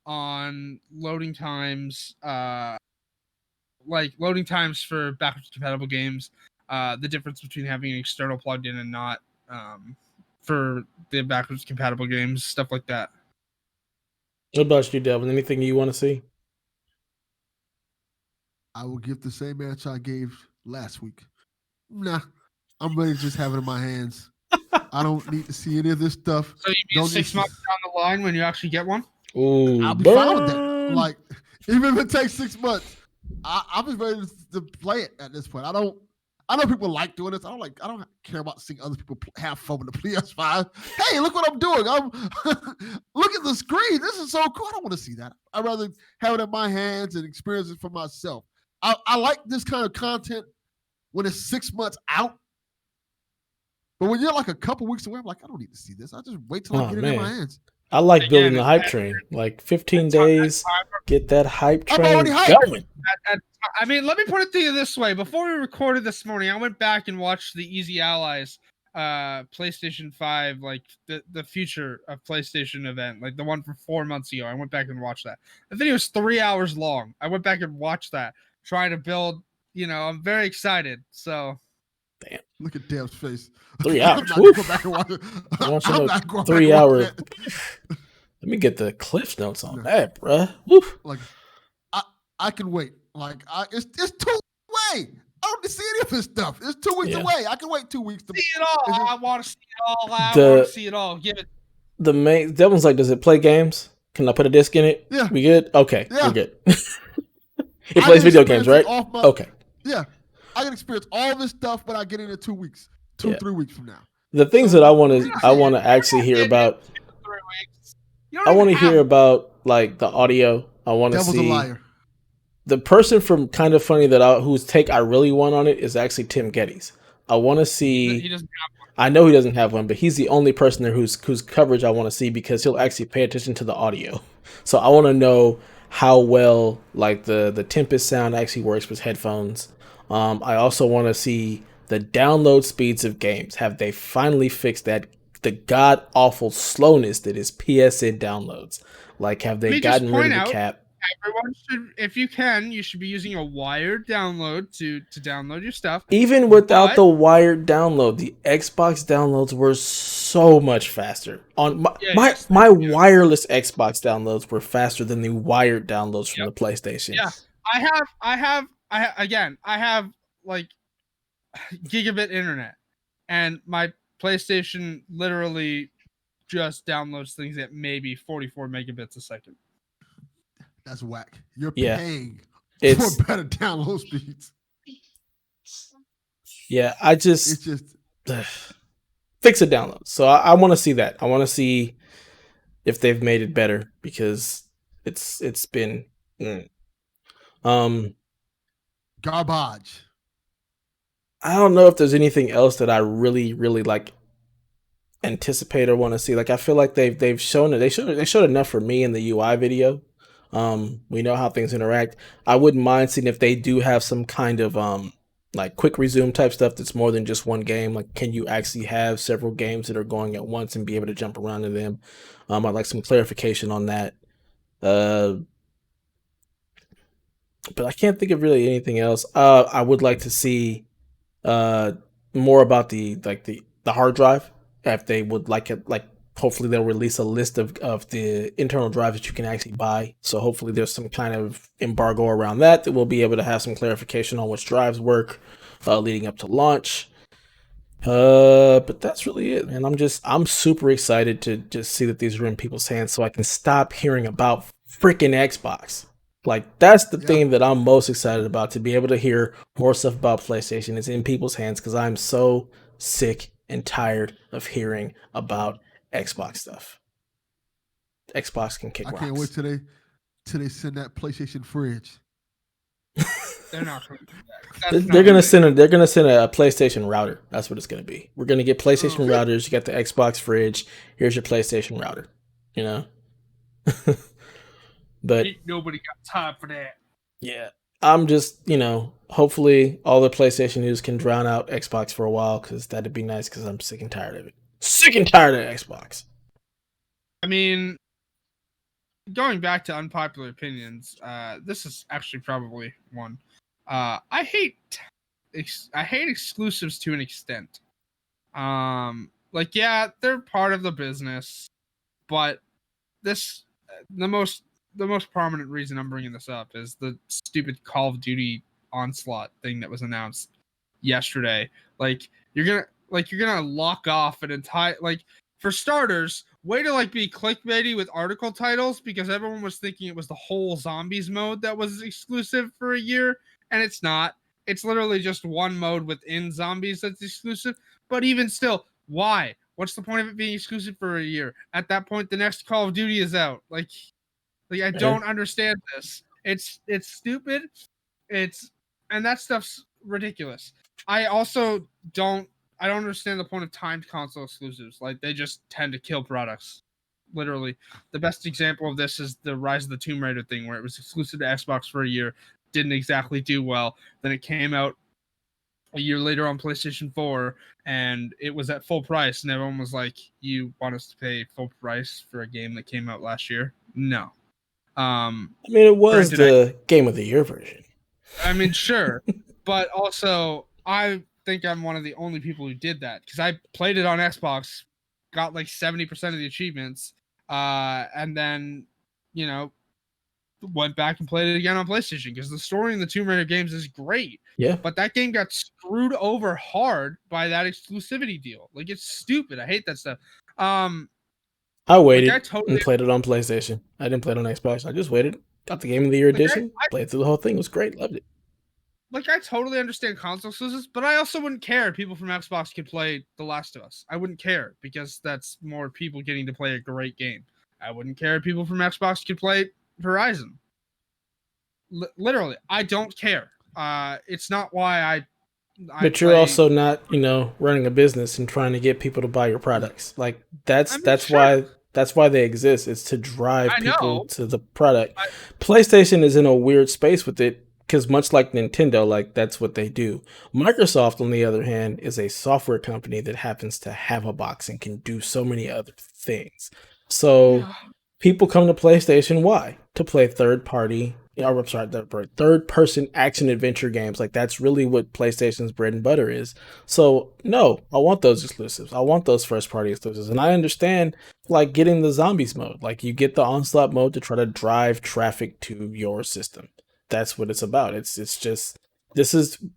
on loading times, like loading times for backwards compatible games, the difference between having an external plugged in and not, for the backwards compatible games, stuff like that. What about you, Devin? Anything you want to see? I will give the same answer I gave last week. Nah, I'm ready to just have it in my hands. I don't need to see any of this stuff. So you mean Don't 6 months down the line when you actually get one? Ooh, I'll be fine with that. Like, even if it takes 6 months, I'm just ready to play it at this point. I know people like doing this. I don't care about seeing other people have fun with the PS5. Hey, look what I'm doing. Look at the screen. This is so cool. I don't want to see that. I'd rather have it in my hands and experience it for myself. I like this kind of content when it's 6 months out. But when you're like a couple weeks away, I'm like, I don't need to see this. I just wait till I get it in my hands. I like building the hype train. Like 15 days, get that hype train going. I mean, let me put it to you this way. Before we recorded this morning, I went back and watched the Easy Allies PlayStation 5, like the future of PlayStation event, like the one from 4 months ago. I went back and watched that. The video was 3 hours long. I went back and watched that, trying to build, I'm very excited. So damn. Look at Dev's face. 3 hours. I'm not going back and watch it. I'm not going 3 hours. Let me get the Cliff Notes on that, bruh. Woo. Like, I can wait. Like, it's 2 weeks away. I don't see any of this stuff. It's 2 weeks away. I can wait 2 weeks to see it all. I want to see it all. I want to see it all. Give it. The main Devin's like, does it play games? Can I put a disc in it? Yeah. We good? Okay. Yeah. We're good. It plays video games, right? Okay. Yeah. I can experience all this stuff, but I get it in 2 weeks, 3 weeks from now. The things that I want to actually hear about. I want to hear about like the audio. I want to see. Devil's a liar. The person from Kind of Funny whose take I really want on it is actually Tim Geddes. I want to see. He doesn't have one. I know he doesn't have one, but he's the only person there whose coverage I want to see because he'll actually pay attention to the audio. So I want to know how well like the Tempest sound actually works with headphones. I also want to see the download speeds of games. Have they finally fixed that the god awful slowness that is PSN downloads? Like, have they gotten rid of the cap? Everyone should, if you can, you should be using a wired download to download your stuff. Even without the wired download, the Xbox downloads were so much faster. On my wireless Xbox downloads were faster than the wired downloads from the PlayStation. Yeah, I have like gigabit internet, and my PlayStation literally just downloads things at maybe 44 megabits a second. That's whack. You're paying for better download speeds. Yeah, it's just fix a download. So I want to see that. I want to see if they've made it better because it's been garbage. I don't know if there's anything else that I really like anticipate or want to see. Like I feel like they've shown it. They showed enough for me in the UI video. We know how things interact. I wouldn't mind seeing if they do have some kind of like quick resume type stuff that's more than just one game. Like, can you actually have several games that are going at once and be able to jump around to them? I'd like some clarification on that. But I can't think of really anything else. I would like to see more about the hard drive. If they would like it, like hopefully they'll release a list of the internal drives that you can actually buy. So hopefully there's some kind of embargo around that we'll be able to have some clarification on which drives work leading up to launch. But that's really it, man. I'm super excited to just see that these are in people's hands so I can stop hearing about freaking Xbox. Like, that's the thing that I'm most excited about, to be able to hear more stuff about PlayStation. It's in people's hands because I'm so sick and tired of hearing about Xbox stuff. Xbox can kick rocks. I can't wait till they send that PlayStation fridge. They're not. They're gonna send a PlayStation router. That's what it's gonna be. We're gonna get PlayStation routers. You got the Xbox fridge. Here's your PlayStation router. You know. But ain't nobody got time for that. Yeah, I'm just, hopefully all the PlayStation news can drown out Xbox for a while, because that'd be nice, because I'm sick and tired of it. Sick and tired of Xbox. I mean, going back to unpopular opinions, this is actually probably one. I hate exclusives to an extent. Like, yeah, they're part of the business, but this the most prominent reason I'm bringing this up is the stupid Call of Duty Onslaught thing that was announced yesterday. Like, you're gonna lock off an entire, like, for starters, way to like be clickbaity with article titles, because everyone was thinking it was the whole zombies mode that was exclusive for a year, and it's not. It's literally just one mode within zombies that's exclusive. But even still, why? What's the point of it being exclusive for a year? At that point, the next Call of Duty is out. Like I don't understand this. It's stupid. And that stuff's ridiculous. I also don't understand the point of timed console exclusives. Like, they just tend to kill products. Literally. The best example of this is the Rise of the Tomb Raider thing, where it was exclusive to Xbox for a year, didn't exactly do well. Then it came out a year later on PlayStation 4, and it was at full price, and everyone was like, you want us to pay full price for a game that came out last year? No. I mean, it was the Game of the Year version. I mean, sure. But also, I think I'm one of the only people who did that, because I played it on Xbox, got like 70% of the achievements, and then, went back and played it again on PlayStation, because the story in the Tomb Raider games is great. Yeah. But that game got screwed over hard by that exclusivity deal. Like, it's stupid. I hate that stuff. I waited and played it on PlayStation. I didn't play it on Xbox. I just waited. Got the Game of the Year edition. Played through the whole thing. It was great. Loved it. Like, I totally understand console exclusives, but I also wouldn't care if people from Xbox could play The Last of Us. I wouldn't care, because that's more people getting to play a great game. I wouldn't care if people from Xbox could play Horizon. Literally, I don't care. It's not why I but you're also not, running a business and trying to get people to buy your products. Like, that's why they exist. It's to drive people to the product. PlayStation is in a weird space with it, because much like Nintendo, like, that's what they do. Microsoft, on the other hand, is a software company that happens to have a box and can do so many other things. So people come to PlayStation, why? To play third-person action-adventure games. Like, that's really what PlayStation's bread and butter is. So, no, I want those exclusives. I want those first-party exclusives. And I understand, like, getting the zombies mode. Like, you get the Onslaught mode to try to drive traffic to your system. That's what it's about. It's just,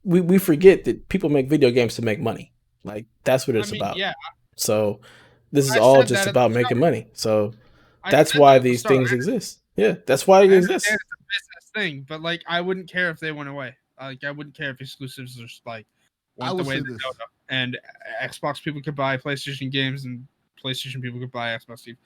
we forget that people make video games to make money. Like, that's what it's about. Yeah. So this is all just about making money. So that's why these things exist. Yeah, that's why it exists. It's a business thing, but like, I wouldn't care if they went away. Like, I wouldn't care if exclusives are like went the way they go, and Xbox people could buy PlayStation games and PlayStation people could buy Xbox games.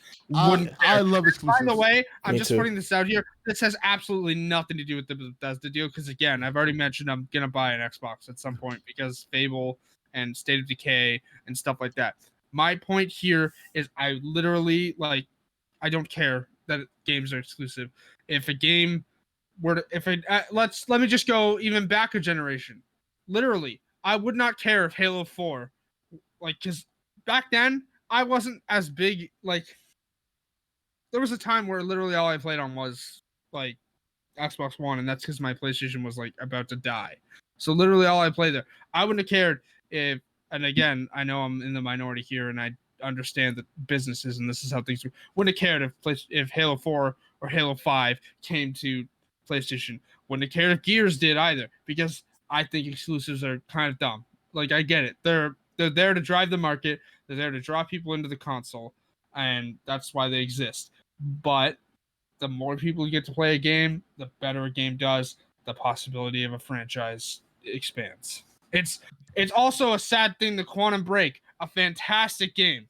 I love exclusives. By the way, I'm just too. putting this out here. This has absolutely nothing to do with the Bethesda deal, because again, I've already mentioned I'm gonna buy an Xbox at some point, because Fable and State of Decay and stuff like that. My point here is, I literally, like, I don't care that games are exclusive. If a game were to, let me just go even back a generation. Literally, I would not care if Halo 4, like, because back then I wasn't as big. Like, there was a time where literally all I played on was like Xbox One, and that's because my PlayStation was like about to die. So literally all I played there. I wouldn't have cared if, and again, I know I'm in the minority here, and I understand that businesses and this is how things work. Wouldn't have cared if Halo 4 or Halo 5 came to PlayStation. Wouldn't have cared if Gears did either, because I think exclusives are kind of dumb. Like, I get it. They're there to drive the market. They're there to draw people into the console, and that's why they exist. But the more people get to play a game, the better a game does. The possibility of a franchise expands. It's also a sad thing, the Quantum Break, a fantastic game.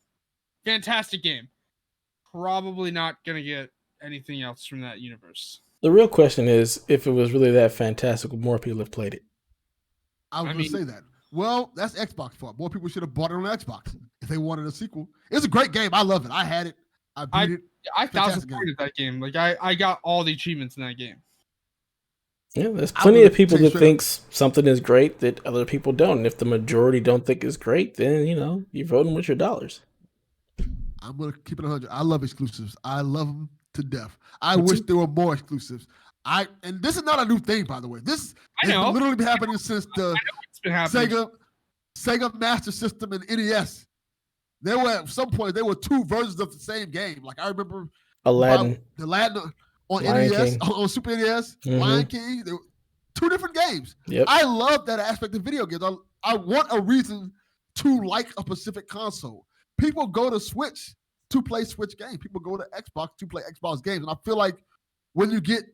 Probably not going to get anything else from that universe. The real question is, if it was really that fantastic, would more people have played it? I was going to say that. Well, that's Xbox fault. More people should have bought it on Xbox if they wanted a sequel. It's a great game. I love it. I had it. I beat it. I 1,000%ed that game. Like, I got all the achievements in that game. Yeah, there's plenty of people that thinks something is great that other people don't. And if the majority don't think it's great, then, you're voting with your dollars. I'm going to keep it 100. I love exclusives. I love them to death. I wish there were more exclusives. And this is not a new thing, by the way. This has literally been happening since the Sega Master System and NES. There were at some point there were two versions of the same game. Like I remember Aladdin, the Aladdin on Lion NES, King. on Super NES, Mhm. Lion King. There were two different games. Yep. I love that aspect of video games. I want a reason to like a specific console. People go to Switch to play Switch games. People go to Xbox to play Xbox games. And I feel like when you get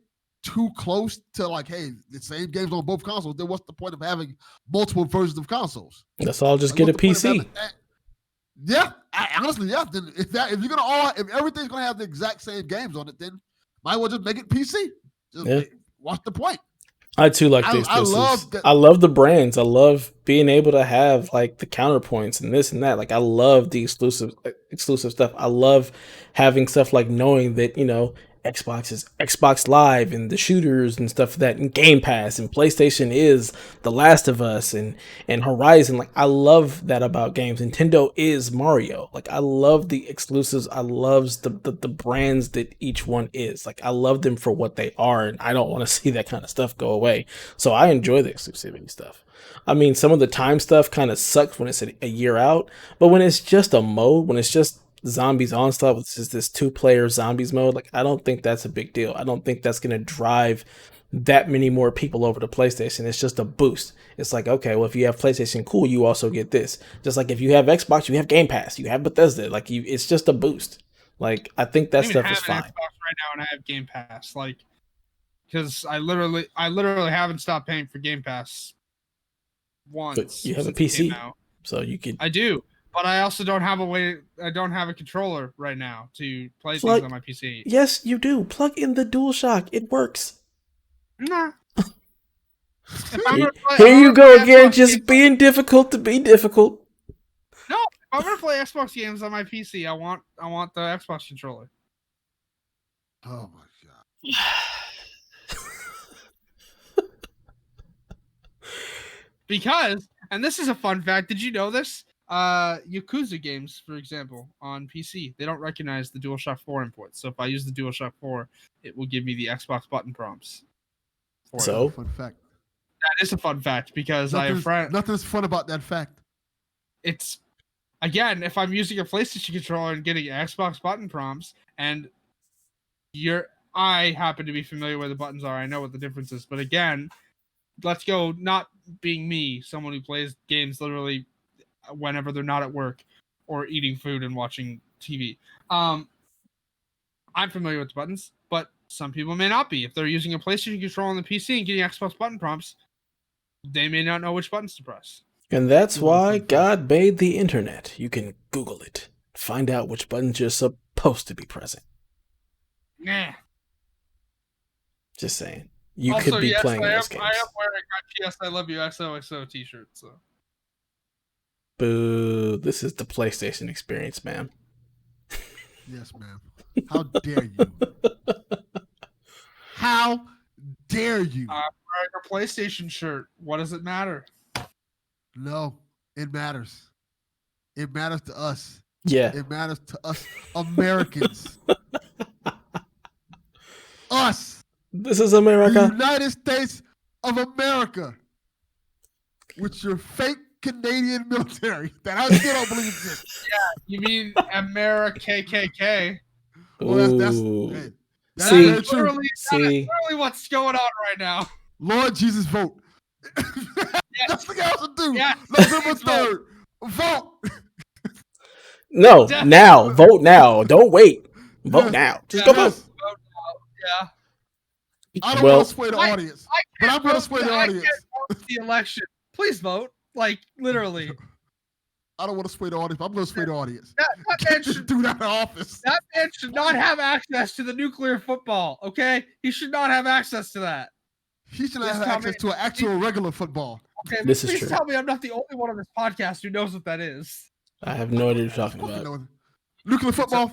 too close to like, hey, the same games on both consoles, then what's the point of having multiple versions of consoles? Let's all just Like, get a what's the point of PC. having- honestly, yeah. Then if everything's gonna have the exact same games on it, then might as well just make it PC. What's the point? I too like the exclusives. I love the brands. I love being able to have like the counterpoints and this and that. Like I love the exclusive stuff. I love having stuff like knowing that, you know, Xbox is Xbox Live and the shooters and stuff like that, and Game Pass, and PlayStation is The Last of Us and Horizon. Like I love that about games. Nintendo is Mario. Like I love the exclusives. I love the brands that each one is. Like I love them for what they are, and I don't want to see that kind of stuff go away. So I enjoy the exclusivity stuff. I mean, some of the time stuff kind of sucks when it's a year out, but when it's just a mode, when it's just Zombies Onslaught, which is this 2-player zombies mode, like I don't think that's a big deal. I don't think that's going to drive that many more people over to PlayStation. It's just a boost. It's like, okay, well, if you have PlayStation, cool, you also get this. Just like if you have Xbox, you have Game Pass, you have Bethesda. Like it's just a boost. Like I think that stuff is fine. I have Xbox right now, and I have Game Pass. Like, because I literally haven't stopped paying for Game Pass once. But you have a PC, so you could. I do. But I also don't have a controller right now to play things on my PC. Yes, you do. Plug in the DualShock. It works. Nah. Here you go again, just being difficult to be difficult. No, if I'm gonna play Xbox games on my PC, I want the Xbox controller. Oh my god. Because, and this is a fun fact, did you know this? Yakuza games, for example, on PC, they don't recognize the DualShock 4 inputs. So if I use the DualShock 4, it will give me the Xbox button prompts. So, fun fact. That is a fun fact because I have friends. Nothing's fun about that fact. It's, again, if I'm using a PlayStation controller and getting Xbox button prompts, and I happen to be familiar where the buttons are, I know what the difference is. But again, let's go not being me, someone who plays games literally whenever they're not at work or eating food and watching TV. I'm familiar with the buttons, but some people may not be. If they're using a PlayStation controller on the PC and getting Xbox button prompts, they may not know which buttons to press. And that's why God made the internet. You can Google it. Find out which buttons you're supposed to be pressing. Nah. Just saying. You could be playing those games. I am wearing my PS I Love You XOXO t-shirt, so. Boo. This is the PlayStation experience, ma'am. Yes, ma'am. How dare you? How dare you? I'm wearing a PlayStation shirt. What does it matter? No, it matters. It matters to us. Yeah. It matters to us Americans. Us. This is America. The United States of America. With your fake Canadian military that I still don't believe exists. Yeah, you mean America KKK? Well, that's literally what's going on right now. Lord Jesus, vote. Yes. Nothing else to do. Yes. November 3rd. Vote. No, now. Vote now. Don't wait. Vote now. Just go vote. Vote now. Yeah. I don't want to sway the audience, but I'm going to sway the audience. I can't vote the election. Please vote. Like, literally. I don't want to sway the audience, but I'm going to sway the audience. That man should do that in office. That man should not have access to the nuclear football, okay? He should not have access to that. He should not have access to an actual regular football. Okay, this is please true. Tell me I'm not the only one on this podcast who knows what that is. I have no idea what you're talking about. Nuclear football?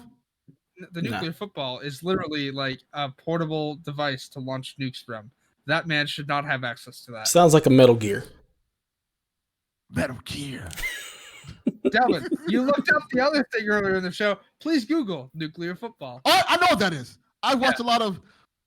The nuclear football is literally like a portable device to launch nukes from. That man should not have access to that. Sounds like a Metal Gear. Metal Gear. Delvin, you looked up the other thing earlier in the show. Please Google nuclear football. Oh, I know what that is. I watch a lot of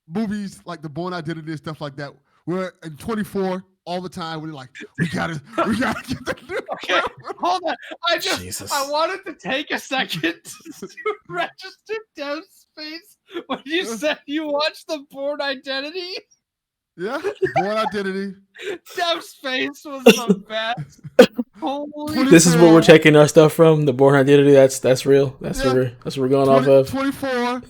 movies like The Born Identity and stuff like that, where in 24, all the time when they're like, we gotta get the new Okay, hold on. Jesus. I wanted to take a second to register Dev's face when you said you watched the Born Identity. Yeah, Born Identity. Dev's face was the best. Holy This is where we're taking our stuff from. The Born Identity. That's real. That's where we're going off of. 24.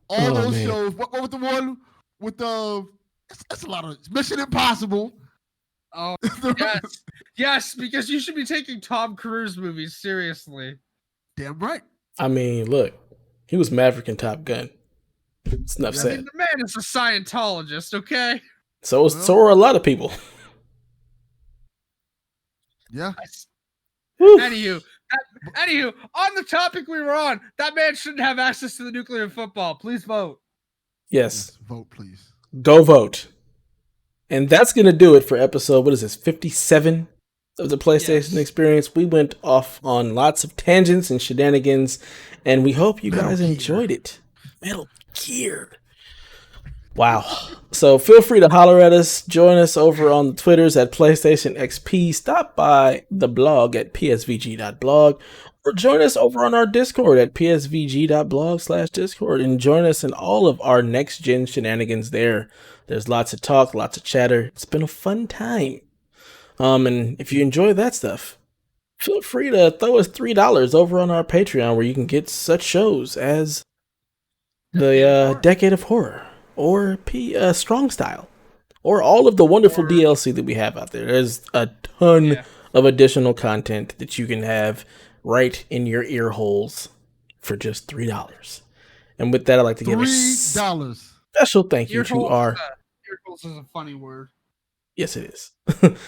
All those shows. What was the one with the? It's a lot of Mission Impossible. Oh yes, because you should be taking Tom Cruise movies seriously. Damn right. I mean, look, he was Maverick in Top Gun. It's enough said. I mean, the man is a Scientologist, okay? So are a lot of people. Yeah. Anywho, on the topic we were on, that man shouldn't have access to the nuclear football. Please vote. Yes. Vote, please. Go vote. And that's going to do it for episode, 57 of the PlayStation Experience. We went off on lots of tangents and shenanigans, and we hope you guys enjoyed it. Metal Gear. Wow. So feel free to holler at us. Join us over on the Twitters at PlayStation XP. Stop by the blog at psvg.blog. Or join us over on our Discord at psvg.blog/Discord. And join us in all of our next-gen shenanigans there. There's lots of talk, lots of chatter. It's been a fun time. And if you enjoy that stuff, feel free to throw us $3 over on our Patreon where you can get such shows as the Decade of Horror or Strong Style or all of the wonderful DLC that we have out there. There's a ton of additional content that you can have right in your ear holes for just $3. And with that, I'd like to give $3. Special thank you to our... Ear holes is a funny word. Yes, it is.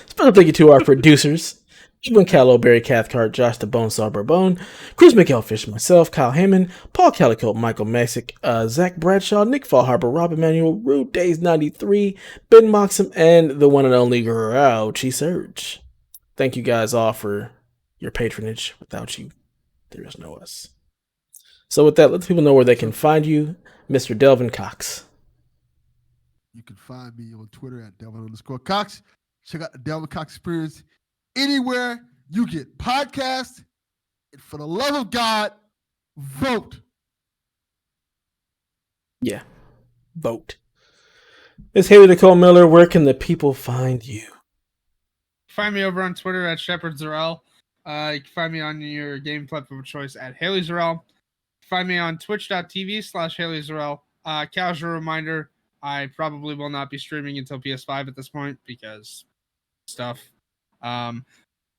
Special thank you to our producers, Edwin Callow, Barry Cathcart, Josh the Bonesaw Bourbon, Cruz McElfish, myself, Kyle Hammond, Paul Calico, Michael Masick, Zach Bradshaw, Nick Fall Harbor, Rob Emanuel, Rude Days 93, Ben Moxham, and the one and only Grouchy Surge. Thank you guys all for your patronage. Without you, there is no us. So with that, let the people know where they can find you, Mr. Delvin Cox. You can find me on Twitter at Delvin_Cox. Check out the Delvin Cox Experience anywhere you get podcasts. And for the love of God, vote. Yeah, vote. Miss Hayley Nicole Miller, where can the people find you? Find me over on Twitter at Shepard Zarel. You can find me on your game platform of choice at Hayley Zarel. Find me on twitch.tv/Hayley Zarel. Casual reminder, I probably will not be streaming until PS5 at this point because stuff.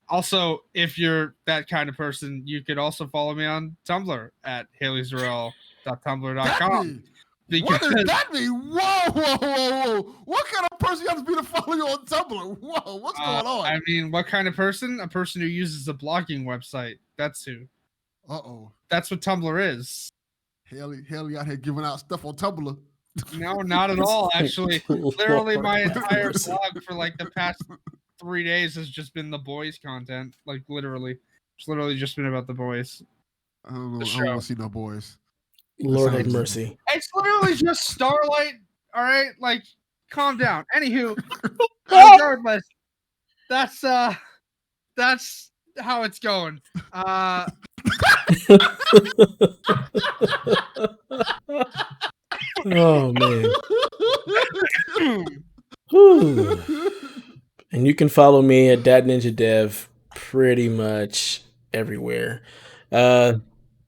Also, if you're that kind of person, you could also follow me on Tumblr at hayleyzarel.tumblr.com. What does that mean? Whoa. What kind of person you have to be to follow you on Tumblr? Whoa, what's going on? I mean, what kind of person? A person who uses a blogging website. That's who. Uh-oh. That's what Tumblr is. Hayley out here giving out stuff on Tumblr. No, not at all, actually. Literally, my entire blog for like the past 3 days has just been the boys content. Like, literally. It's literally just been about the boys. I don't want to see no boys. Lord have mercy. It's literally just Starlight, all right? Like, calm down. Anywho, regardless, that's how it's going. Oh, man. And you can follow me at DatNinjaDev pretty much everywhere.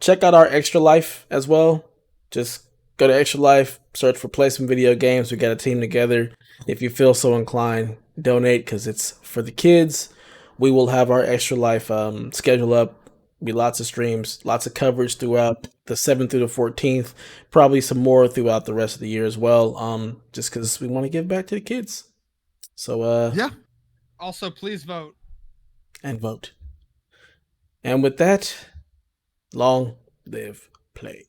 Check out our Extra Life as well. Just go to Extra Life, search for Play Some Video Games. We got a team together. If you feel so inclined, donate because it's for the kids. We will have our Extra Life schedule up. Be lots of streams, lots of coverage throughout the 7th through the 14th. Probably some more throughout the rest of the year as well. Just because we want to give back to the kids. So yeah. Also, please vote. And vote. And with that, long live play.